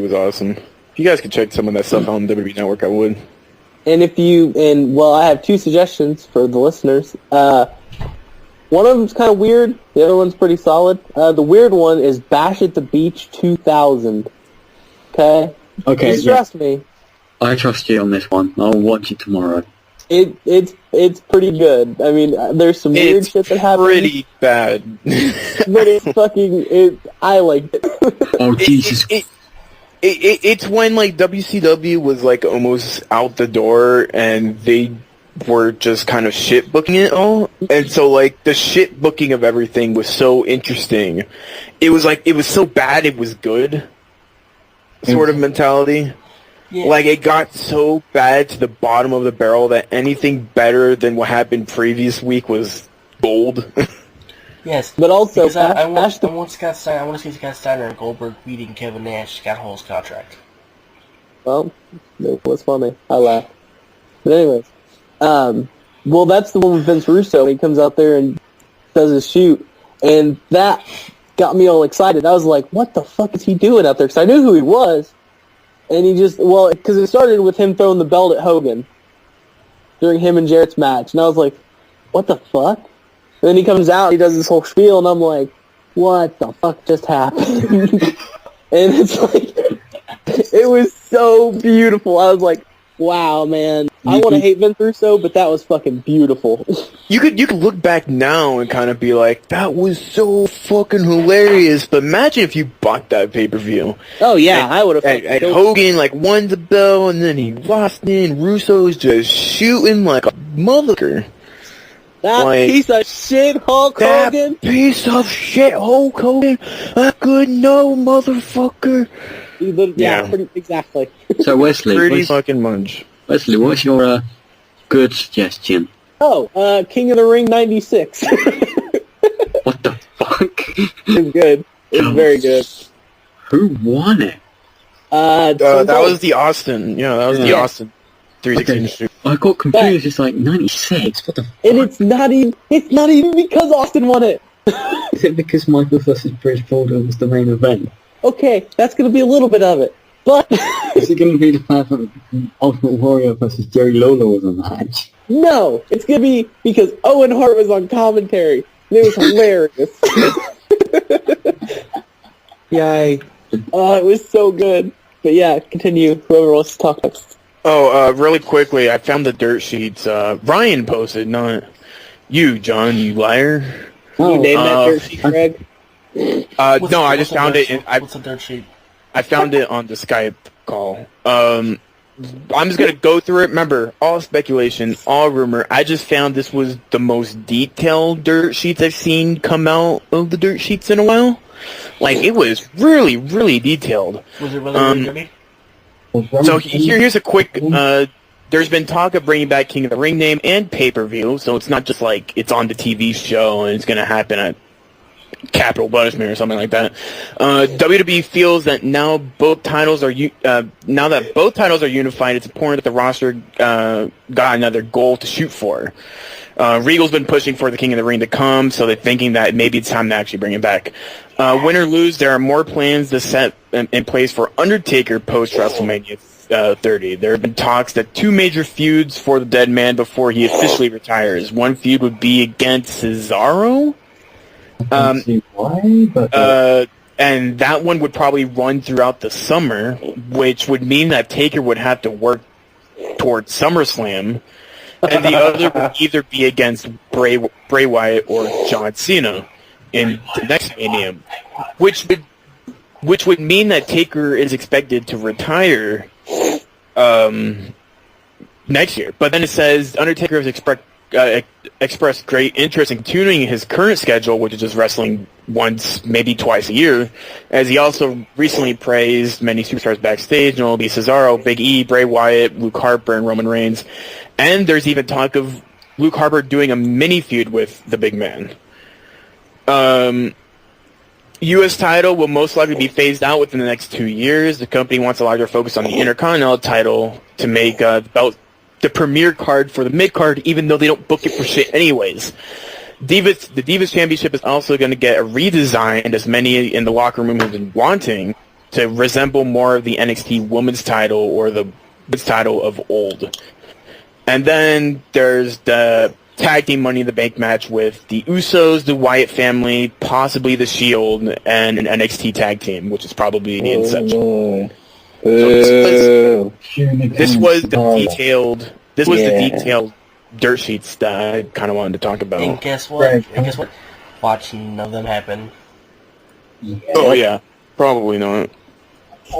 was awesome. If you guys could check some of that stuff on WWE Network, I would. and I have 2 suggestions for the listeners. One of them's kind of weird. The other one's pretty solid. The weird one is Bash at the Beach 2000. Okay? Okay, Just trust me. I trust you on this one. I'll watch it tomorrow. It's pretty good. I mean, there's some weird shit that happens. Pretty bad. But I liked it. Oh, Jesus. It's when, like, WCW was, like, almost out the door, and they were just kind of shit booking it all. And so, like, the shit booking of everything was so interesting. It was so bad it was good sort of mentality. Yeah. Like, it got so bad to the bottom of the barrel that anything better than what happened previous week was gold. Yes, But also, because I want Bash the to see Scott Steiner and Goldberg beating Kevin Nash, Scott Hall's contract. Well, it was funny. I laughed. But anyways, well, that's the one with Vince Russo. He comes out there and does his shoot, and that got me all excited. I was like, what the fuck is he doing out there? Because I knew who he was. And he just, because it started with him throwing the belt at Hogan during him and Jarrett's match. And I was like, what the fuck? And then he comes out, he does this whole spiel, and I'm like, what the fuck just happened? And it's like, it was so beautiful. I was like, Wow, man. I want to hate Vince Russo, but that was fucking beautiful. You could look back now and kind of be like, that was so fucking hilarious. But imagine if you bought that pay-per-view. Oh, yeah, I would have. And Hogan, like, won the bell, and then he lost it, and Russo's just shooting like a motherfucker. That piece of shit Hulk Hogan. That piece of shit Hulk Hogan. I could know, motherfucker. Yeah, exactly. So Wesley, Pretty fucking much. Wesley, what's your good suggestion? Oh, King of the Ring 96. What the fuck? It's good. It's very good. Who won it? That was the Austin. Yeah, that was the Austin 316. Okay. I got confused. It's like 96. What the fuck? And it's not even because Austin won it. Is it because Michael versus Bridge Border was the main event? Okay, that's going to be a little bit of it. But is it going to be the fact that Ultimate Warrior versus Jerry Lawler was a match? No, it's going to be because Owen Hart was on commentary. And it was hilarious. Yay. Oh, it was so good. But yeah, continue. Whoever wants to talk next. Oh, really quickly, I found the dirt sheets. Ryan posted, not you, John, you liar. You named that dirt sheet, Greg? No, I just found it. What's a dirt sheet? I found it on the Skype call. I'm just gonna go through it. Remember, all speculation, all rumor. I just found this was the most detailed dirt sheets I've seen come out of the dirt sheets in a while. Like, it was really, really detailed. Was it really good? So here's a quick. There's been talk of bringing back King of the Ring name and pay-per-view, so it's not just like it's on the TV show and it's gonna happen at Capital Punishment or something like that. WWE feels that now both titles are unified, it's important that the roster got another goal to shoot for. Regal's been pushing for the King of the Ring to come, so they're thinking that maybe it's time to actually bring it back. Win or lose, there are more plans to set in place for Undertaker post WrestleMania 30. There have been talks that 2 major feuds for the dead man before he officially retires. One feud would be against Cesaro. And that one would probably run throughout the summer, which would mean that Taker would have to work towards SummerSlam, and the other would either be against Bray Wyatt or John Cena in the next Mania, which would mean that Taker is expected to retire next year. But then it says Undertaker has expressed great interest in continuing his current schedule, which is just wrestling once, maybe twice a year, as he also recently praised many superstars backstage, notably Cesaro, Big E, Bray Wyatt, Luke Harper, and Roman Reigns. And there's even talk of Luke Harper doing a mini feud with the big man. U.S. title will most likely be phased out within the next 2 years. The company wants a larger focus on the Intercontinental title to make the belt the premier card for the mid-card, even though they don't book it for shit anyways. The Divas Championship is also going to get a redesign, as many in the locker room have been wanting, to resemble more of the NXT Women's title or the Women's title of old. And then there's the Tag Team Money in the Bank match with the Usos, the Wyatt family, possibly the Shield, and an NXT Tag Team, which is probably the Inception. So this was the detailed dirt sheets that I kind of wanted to talk about. And guess what? Watching none of them happen. Yeah. Oh yeah, probably not.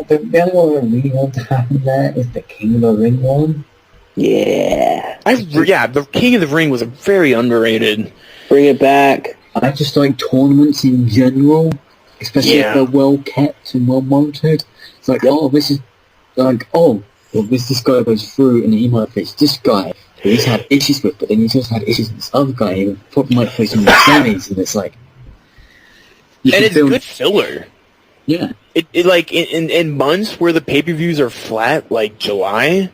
The only one I really want to happen there is the King of the Ring one. Yeah. The King of the Ring was a very underrated. Bring it back. I just like tournaments in general, especially if they're well kept and well monitored. It's like, this guy goes through and he might face this guy who he's had issues with, but then he's also had issues with this other guy who probably might face him in the semis, and it's like... And it's good filler. Yeah. It like, in months where the pay-per-views are flat, like July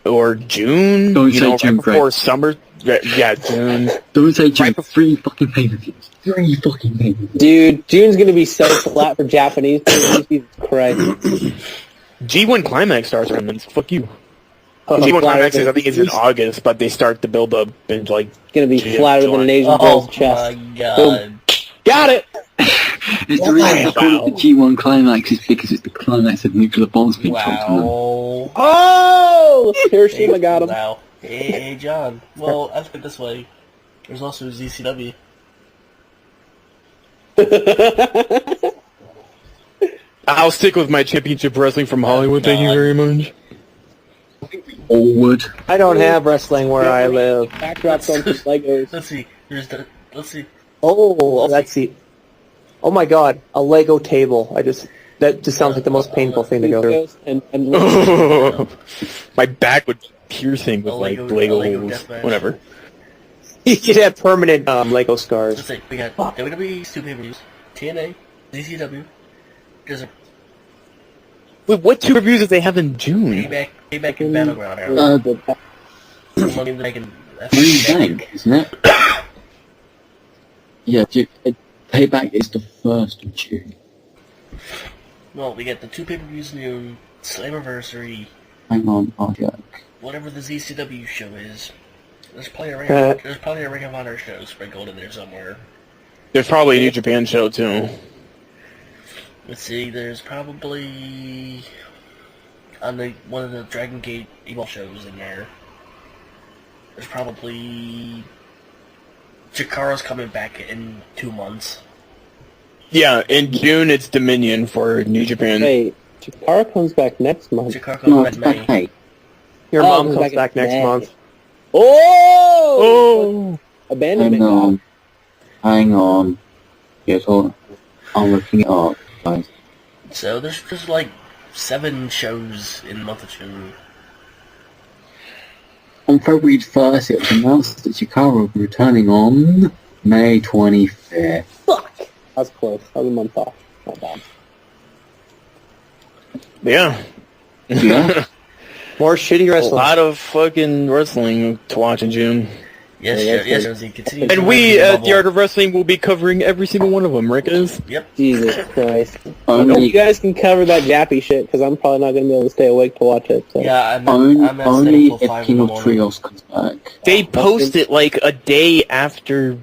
or June, Don't say June, right before summer... Yeah, June. Don't say June. 3 fucking pay-per-views. 3 fucking pay-per-views. Dude, June's gonna be so flat for Japanese pay-per-views. Jesus Christ. G1 Climax starts around then, so fuck you. G1 Climax I think is in August, but they start the build up in like... It's gonna be flatter than an Asian girl's chest. Oh my god. Boom. Got it! It's the reason they call it the G1 climax is because it's the climax of nuclear bombs being dropped on them. Wow. Oh! Hiroshima got him. Wow. Hey, John. Well, I put it this way. There's also ZCW. I'll stick with my championship wrestling from Hollywood. Thank you very much. All would. I don't have wrestling where I live. Backdrops on some Legos. Let's see. Let's see. Oh, let's see. Oh my god, a Lego table. That just sounds like the most painful thing to go through. And My back would piercing with A like Lego Lego holes. deathmatch. Whatever. You could have permanent Lego Let's scars. see. We got WWE's two pay-per-views, TNA, ZCW. There's a Wait, what two reviews did they have in June? payback and Battleground era. Money in the Bank and Money Bank, isn't it? Yeah, Payback is the 1st of June. Well, we got the two pay-per-views in June, Slammiversary, Hang on, I'll check. whatever the ZCW show is. There's plenty of Ring of Honor shows sprinkled in there somewhere. There's probably a New Japan show too. Let's see, there's probably on one of the Dragon Gate Evolve shows in there. There's probably Chikara's coming back in 2 months. Yeah, in June it's Dominion for New Japan. Wait, Chikara comes back next month. Chikara No, comes it's back back May. May. Your Oh, mom it's comes back in back next May. month. Oh! Abandonment. Hang on. Yes, hold on. I'm looking it up, guys. So there's just like 7 shows in the month of June. On February 1st, it was announced that Chikara will be returning on May 25th. Fuck! That was close. That was a month off. Not bad. Yeah. Yeah? More shitty A wrestling. lot of fucking wrestling to watch in June. Yes, Jonesy, continue. And we at the Art of Wrestling will be covering every single one of them, right guys? Yep. Jesus Christ. You Only, guys can cover that Jappy shit, because I'm probably not going to be able to stay awake to watch it. So. Yeah, I'm only at staying till 5 if in King the of morning. Trios comes back. They post it like a day after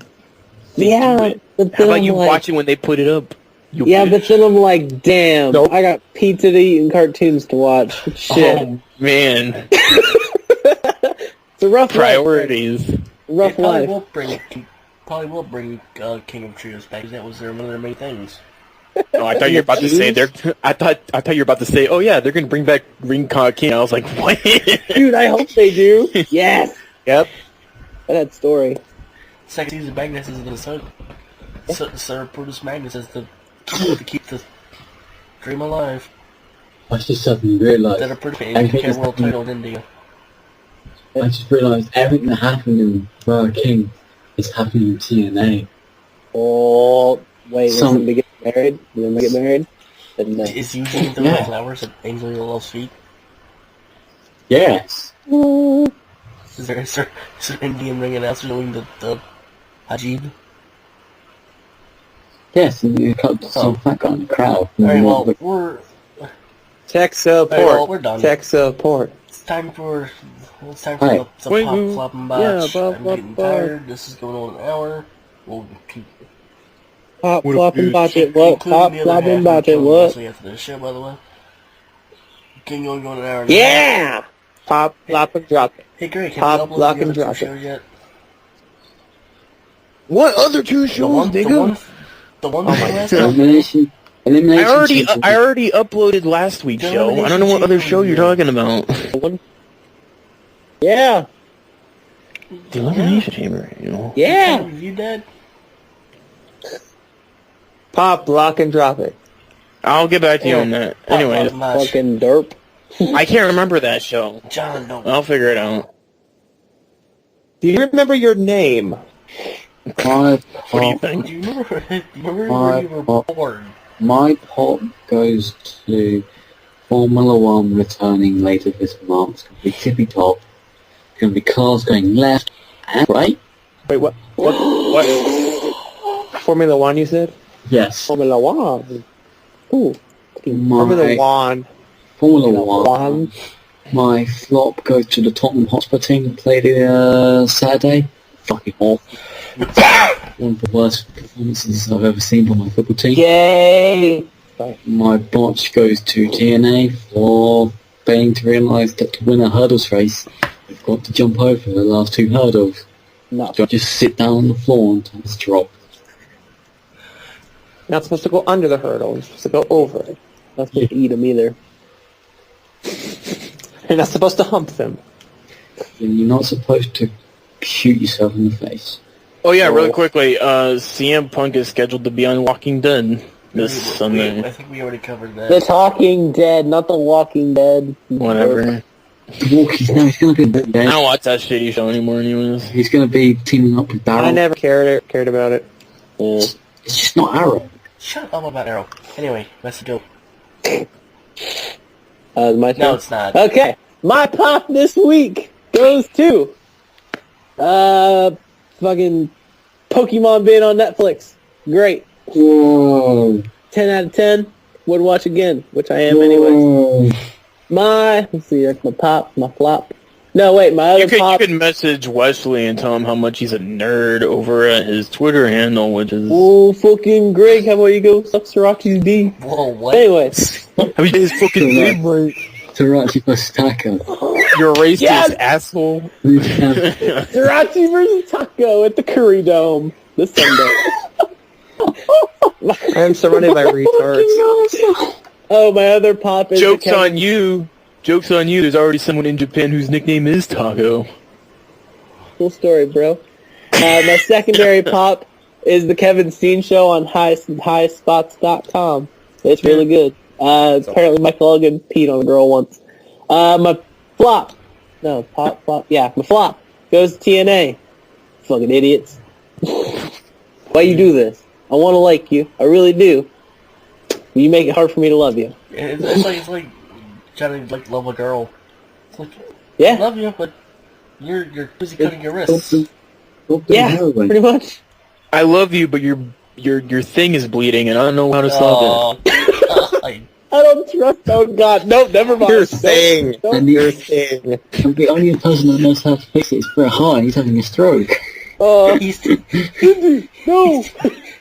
they do Yeah, it. but How then about I'm you like, watch it when they put it up? You yeah, bitch. but then I'm like, damn, I got pizza to eat and cartoons to watch. Shit. Oh, man. It's a rough Priorities. life. Rough They probably life. will bring King of Trios back. That was one of their main things. Oh, I thought you were about to say I thought you were about to say, oh yeah, they're gonna bring back Ring King. I was like, what? Dude, I hope they do. Yes. Yep. That story. Second season Magnus is the son. Sir Brutus Magnus is to keep the dream alive. I just suddenly realised. That are pretty everything APK World that's title in India. I just realised everything that happened in Burger King is happening in TNA. Oh, wait, Some- listen, they get married? Did they get married? Then no. Is usually the Yeah. flowers at Angel Love's feet? Yes. Is there Indian ring announcer doing the Hajib? Yes, and you cut some fat guy in the crowd. Alright, well, we're Tech support. Alright, well, we're done. Tech support. It's time for Hi. some Wait, pop, flop, and botch. yeah, bop, I'm bop, getting bop. tired. This is going on an hour. We'll keep Pop, What a flop, and bitch. botch it. What? Pop, flop, and botch it. What? After the show, by the way. King going an hour. And Yeah! Pop, flop, and drop it. Hey, Greg, have Pop, you lock, uploaded the and other two drop it. shows yet? What other two The shows, one nigga? from Oh last time? Elimination. I Elimination. already uploaded last week's show. I don't know what other show you're talking about. One? Yeah! The Elimination Chamber, you know. Yeah! You reviewed that? Pop, lock, and drop it. I'll get back to you on that. Anyway, Fucking derp. I can't remember that show. John, don't. I'll figure it out. Do you remember your name? My What do you pop, think? Do you remember where you were born? my pop goes to Formula One returning later this month. It's going to be tippy top. It's going to be cars going left and right. Wait, what? What? Formula One, you said? Yes. Formula One. Ooh. Formula One. Formula One. One. My flop goes to the Tottenham Hotspur team that played Saturday. Fucking awful. One of the worst performances I've ever seen by my football team. Yay! My botch goes to TNA for failing to realise that to win a hurdles race, they've got to jump over the last 2 hurdles. No. Don't just sit down on the floor and just drop. You're not supposed to go under the hurdle. You're supposed to go over it. Not supposed to eat them either. You're not supposed to hump them. And you're not supposed to shoot yourself in the face. Oh yeah, really quickly, CM Punk is scheduled to be on Walking Dead this Sunday. I think we already covered that. The Talking Dead, not the Walking Dead. Whatever. He's going to be I dead. don't watch that shitty show anymore anyways. He's going to be teaming up with Daryl. I never cared about it. It's just not Arrow. Shut up about Arrow. Anyway, let's go. My turn? No, it's not. Okay, my pop this week goes to fucking Pokemon being on Netflix. Great. Whoa. 10 out of 10. Would watch again, which I am anyways. Let's see, that's my pop, my flop. No, wait, my other You pop. could message Wesley and tell him how much he's a nerd over at his Twitter handle, which is... Oh, fucking Greg, how about you go suck Sriracha's D? Whoa, what? Anyways. How you his fucking name right? Tarachi versus Taco. You're a racist Yes! asshole. Sriracha versus Taco at the Curry Dome this Sunday. I am surrounded by retards. Oh, my other pop is... Joke's on you. Joke's on you. There's already someone in Japan whose nickname is Taco. Cool story, bro. My secondary pop is the Kevin Steen show on highspots.com. It's really good. Apparently Michael Elgin peed on a girl once. My flop. No, flop. Yeah, my flop goes to TNA. Fucking idiots. Why you do this? I want to like you. I really do. You make it hard for me to love you. It's like trying to love a girl. It's like, Yeah. I love you, but you're busy cutting your wrists. Yeah, pretty much. I love you, but your thing is bleeding, and I don't know how to stop it. I I don't trust. Oh God, nope, never mind. You're saying. And You're saying. the only person that knows how to fix it is Bret Hart. He's having a stroke. he's No.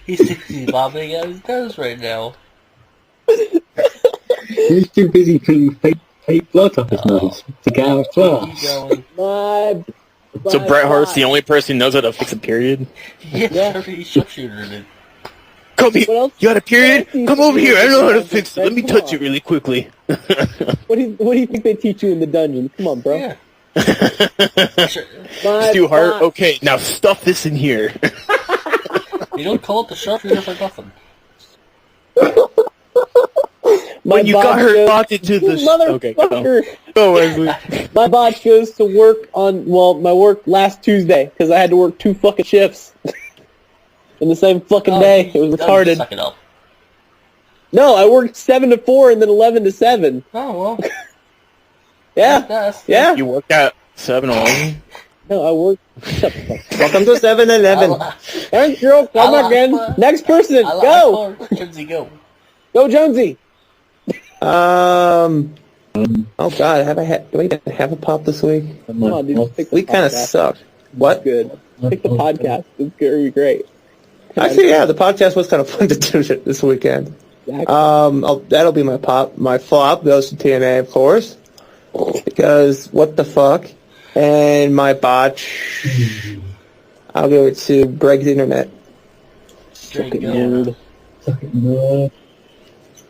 he's bobbing out his nose right now. He's too busy putting fake blood up his nose to get out of Keep class. going. So Bret Hart's the only person who knows how to fix a period? Yeah, he's sharpshooter it. Come here. What else? You got a period? What else Come do you over here. I know how to think fix it. Let me Come touch it on. really quickly. What do you think they teach you in the dungeon? Come on, bro. Yeah. Sure. Stu Hart. flop. Okay, now stuff this in here. You don't call it the sharpshooter for nothing. When you got her goes, locked into the... Okay, go. motherfucker. Go, Wesley. My botch goes to work on, my work last Tuesday, because I had to work 2 fucking shifts in the same fucking day. It was retarded. Suck it up. No, I worked 7 to 4 and then 11 to 7. Oh, well. Yeah, That's yeah. You worked at 7-Eleven? No, I worked... Shut the fuck up. Welcome to 7-Eleven. Alright, girl, come again. Next person, go! Jonesy, go. Go, Jonesy! Oh God, do we have a pop this week? Come on, dude. Pick the We kind of podcast. suck. What? Good. Pick the podcast. It's going to be great. Actually, yeah, the podcast was kind of fun to do this weekend. Exactly. That'll be my pop. My flop goes to TNA, of course, because what the fuck. And my botch, I'll give it to Greg's Internet. There you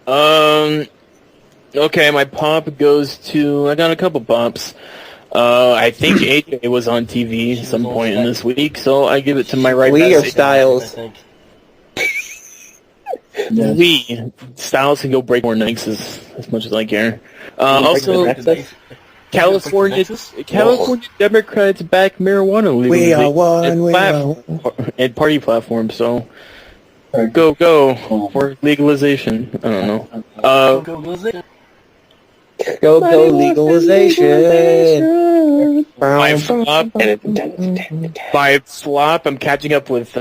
go. Okay, my pop goes to... I got a couple pops. I think AJ was on TV at some point in this week, so I give it to my right Lee or best. I Styles? think. Lee. Styles can go break more necks as much as I care. Also, California Democrats back marijuana legalization. We are one, we are and party platforms, so go for legalization. I don't know. Go, Lizzie. Go legalization. My flop, I'm catching up with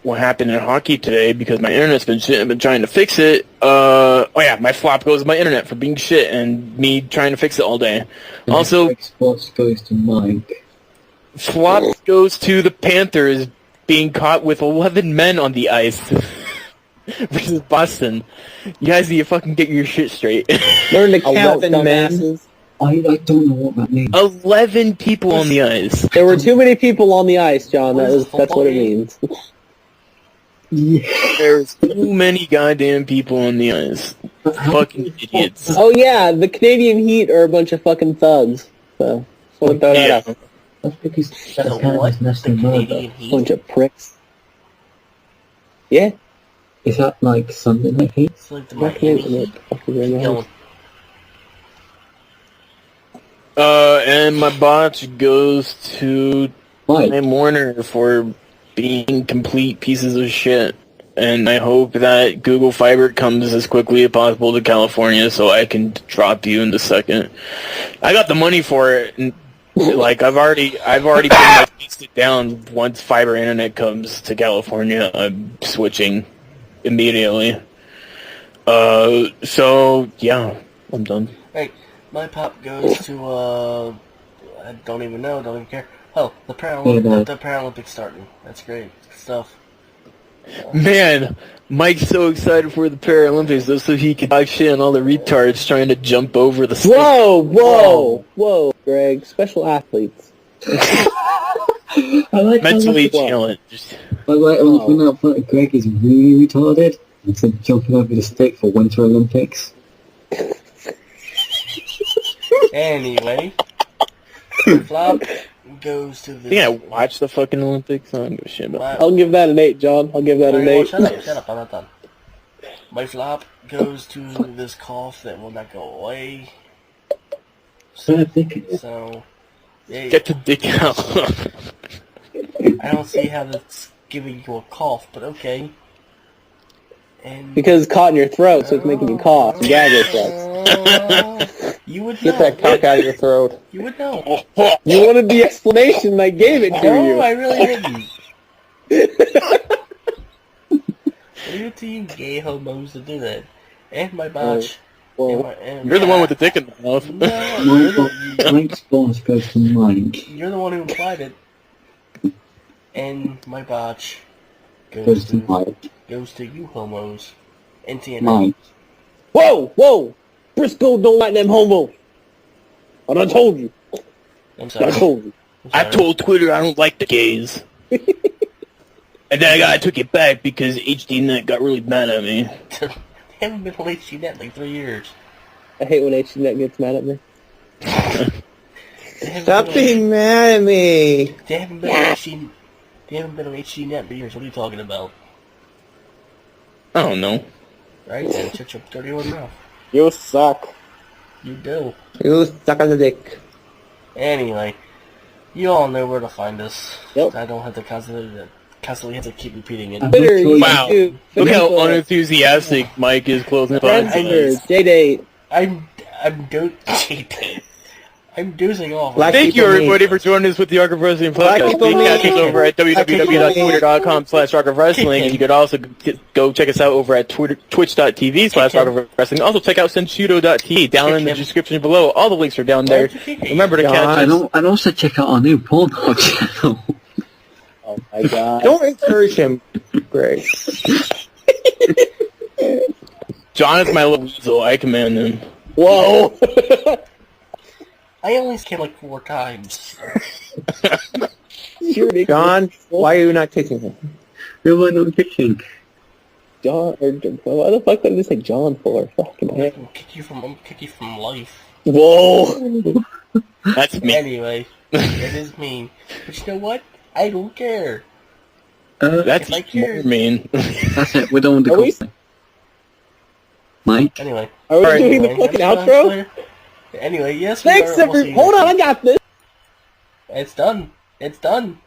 what happened in hockey today because my internet's been shit. I've been trying to fix it. My flop goes to my internet for being shit and me trying to fix it all day. Also, Spots goes to Mike. flop goes to the Panthers being caught with 11 men on the ice versus Boston. You guys need to fucking get your shit straight. Learn to count, 11 men. dumbasses. I don't know what that means. 11 people on the ice. There were too many people on the ice, John. That's what it means. Yeah. There's too many goddamn people on the ice. Fucking idiots. Oh yeah, the Canadian Heat are a bunch of fucking thugs. So, just want to throw that out. That's because that's The Canada's what? The national murder. Canadian Heat? Bunch of pricks. Yeah. Is that like Sunday Night Heat? It's like the Fuck Miami it, Heat. fuck it, right now. Going. And my botch goes to Mike. Time Warner for being complete pieces of shit. And I hope that Google Fiber comes as quickly as possible to California so I can drop you in the second. I got the money for it. And, like I've already pretty much fixed it down. Once fiber internet comes to California, I'm switching immediately. So yeah, I'm done. Hey, my pop goes to, I don't even know, don't even care. Oh, the Paralympics starting. That's great stuff. Man, Mike's so excited for the Paralympics though, so he can talk shit on all the retards trying to jump over the stick. Whoa, Greg. Special athletes. I like Mentally Well. challenged. I like when I thought Greg is really retarded instead of jumping over the stick for Winter Olympics. Anyway, the flop goes to the... Yeah, watch the fucking Olympics. I don't give a shit about that. I'll give that an 8, John. I'll give that an 8. Shut up, I'm not done. My flop goes to this cough that will not go away. So, yeah, Get the dick out. I don't see how that's giving you a cough, but okay. And Because it's caught in your throat, so it's making you cough. Gag reflex. you would know. Get that cock out of your throat. You would know. You wanted the explanation, and I gave it to No, you. I really didn't. Leave it to you gay homos to do that. And my botch. Well, You're the one with the dick in the mouth. No, Mike's boss goes to Mike. you're the one who implied it. And my botch Goes to Mike. goes to you homos. And TNA. Mike. whoa! Briscoe don't like them homos. What I told you. I'm I sorry. told you. I'm I sorry. told Twitter I don't like the gays. And then I took it back because HDNet got really mad at me. They haven't been on HDNet in like 3 years. I hate when HDNet gets mad at me. They haven't Stop been on- being mad at me. They haven't been on HD. They haven't been on HDNet for years. What are you talking about? I don't know. Right? Then shut your dirty old mouth. You suck. You do. You suck on the dick. Anyway, you all know where to find us. Yep. I don't have to constantly have to keep repeating it. Twitter, Wow. YouTube, Look how Facebook, unenthusiastic Mike is closing the Friendster, podcast. J-Date. I'm dozing off. Black Thank you people everybody for joining us with the Rock of Wrestling Black podcast. people Please catch us need- over at people www.twitter.com/rockofwrestling. And you could also go check us out over at twitch.tv/rock of wrestling. Also check out sensudo.tv down in the description below. All the links are down there. Remember to catch us. And also check out our new Pornhub channel. Oh my god. Don't encourage him, Greg. John is my little weasel. I command him. Whoa! I only came like 4 times. You're ridiculous. John, why are you not kissing him? Who am I not kicking? John, or why the fuck did I say John for? Fucking I'm hell. gonna kick you from life. Whoa! That's me. Anyway, it is mean. But you know what? I don't care. That's I care. more mean. That's it. We're done with the Are we- call. Mike? Anyway. Are we Alright, doing the Anyway, fucking I'm outro? Anyway, yes, we Thanks, are. We'll see everyone. you Hold next on, I week. got this. It's done. It's done.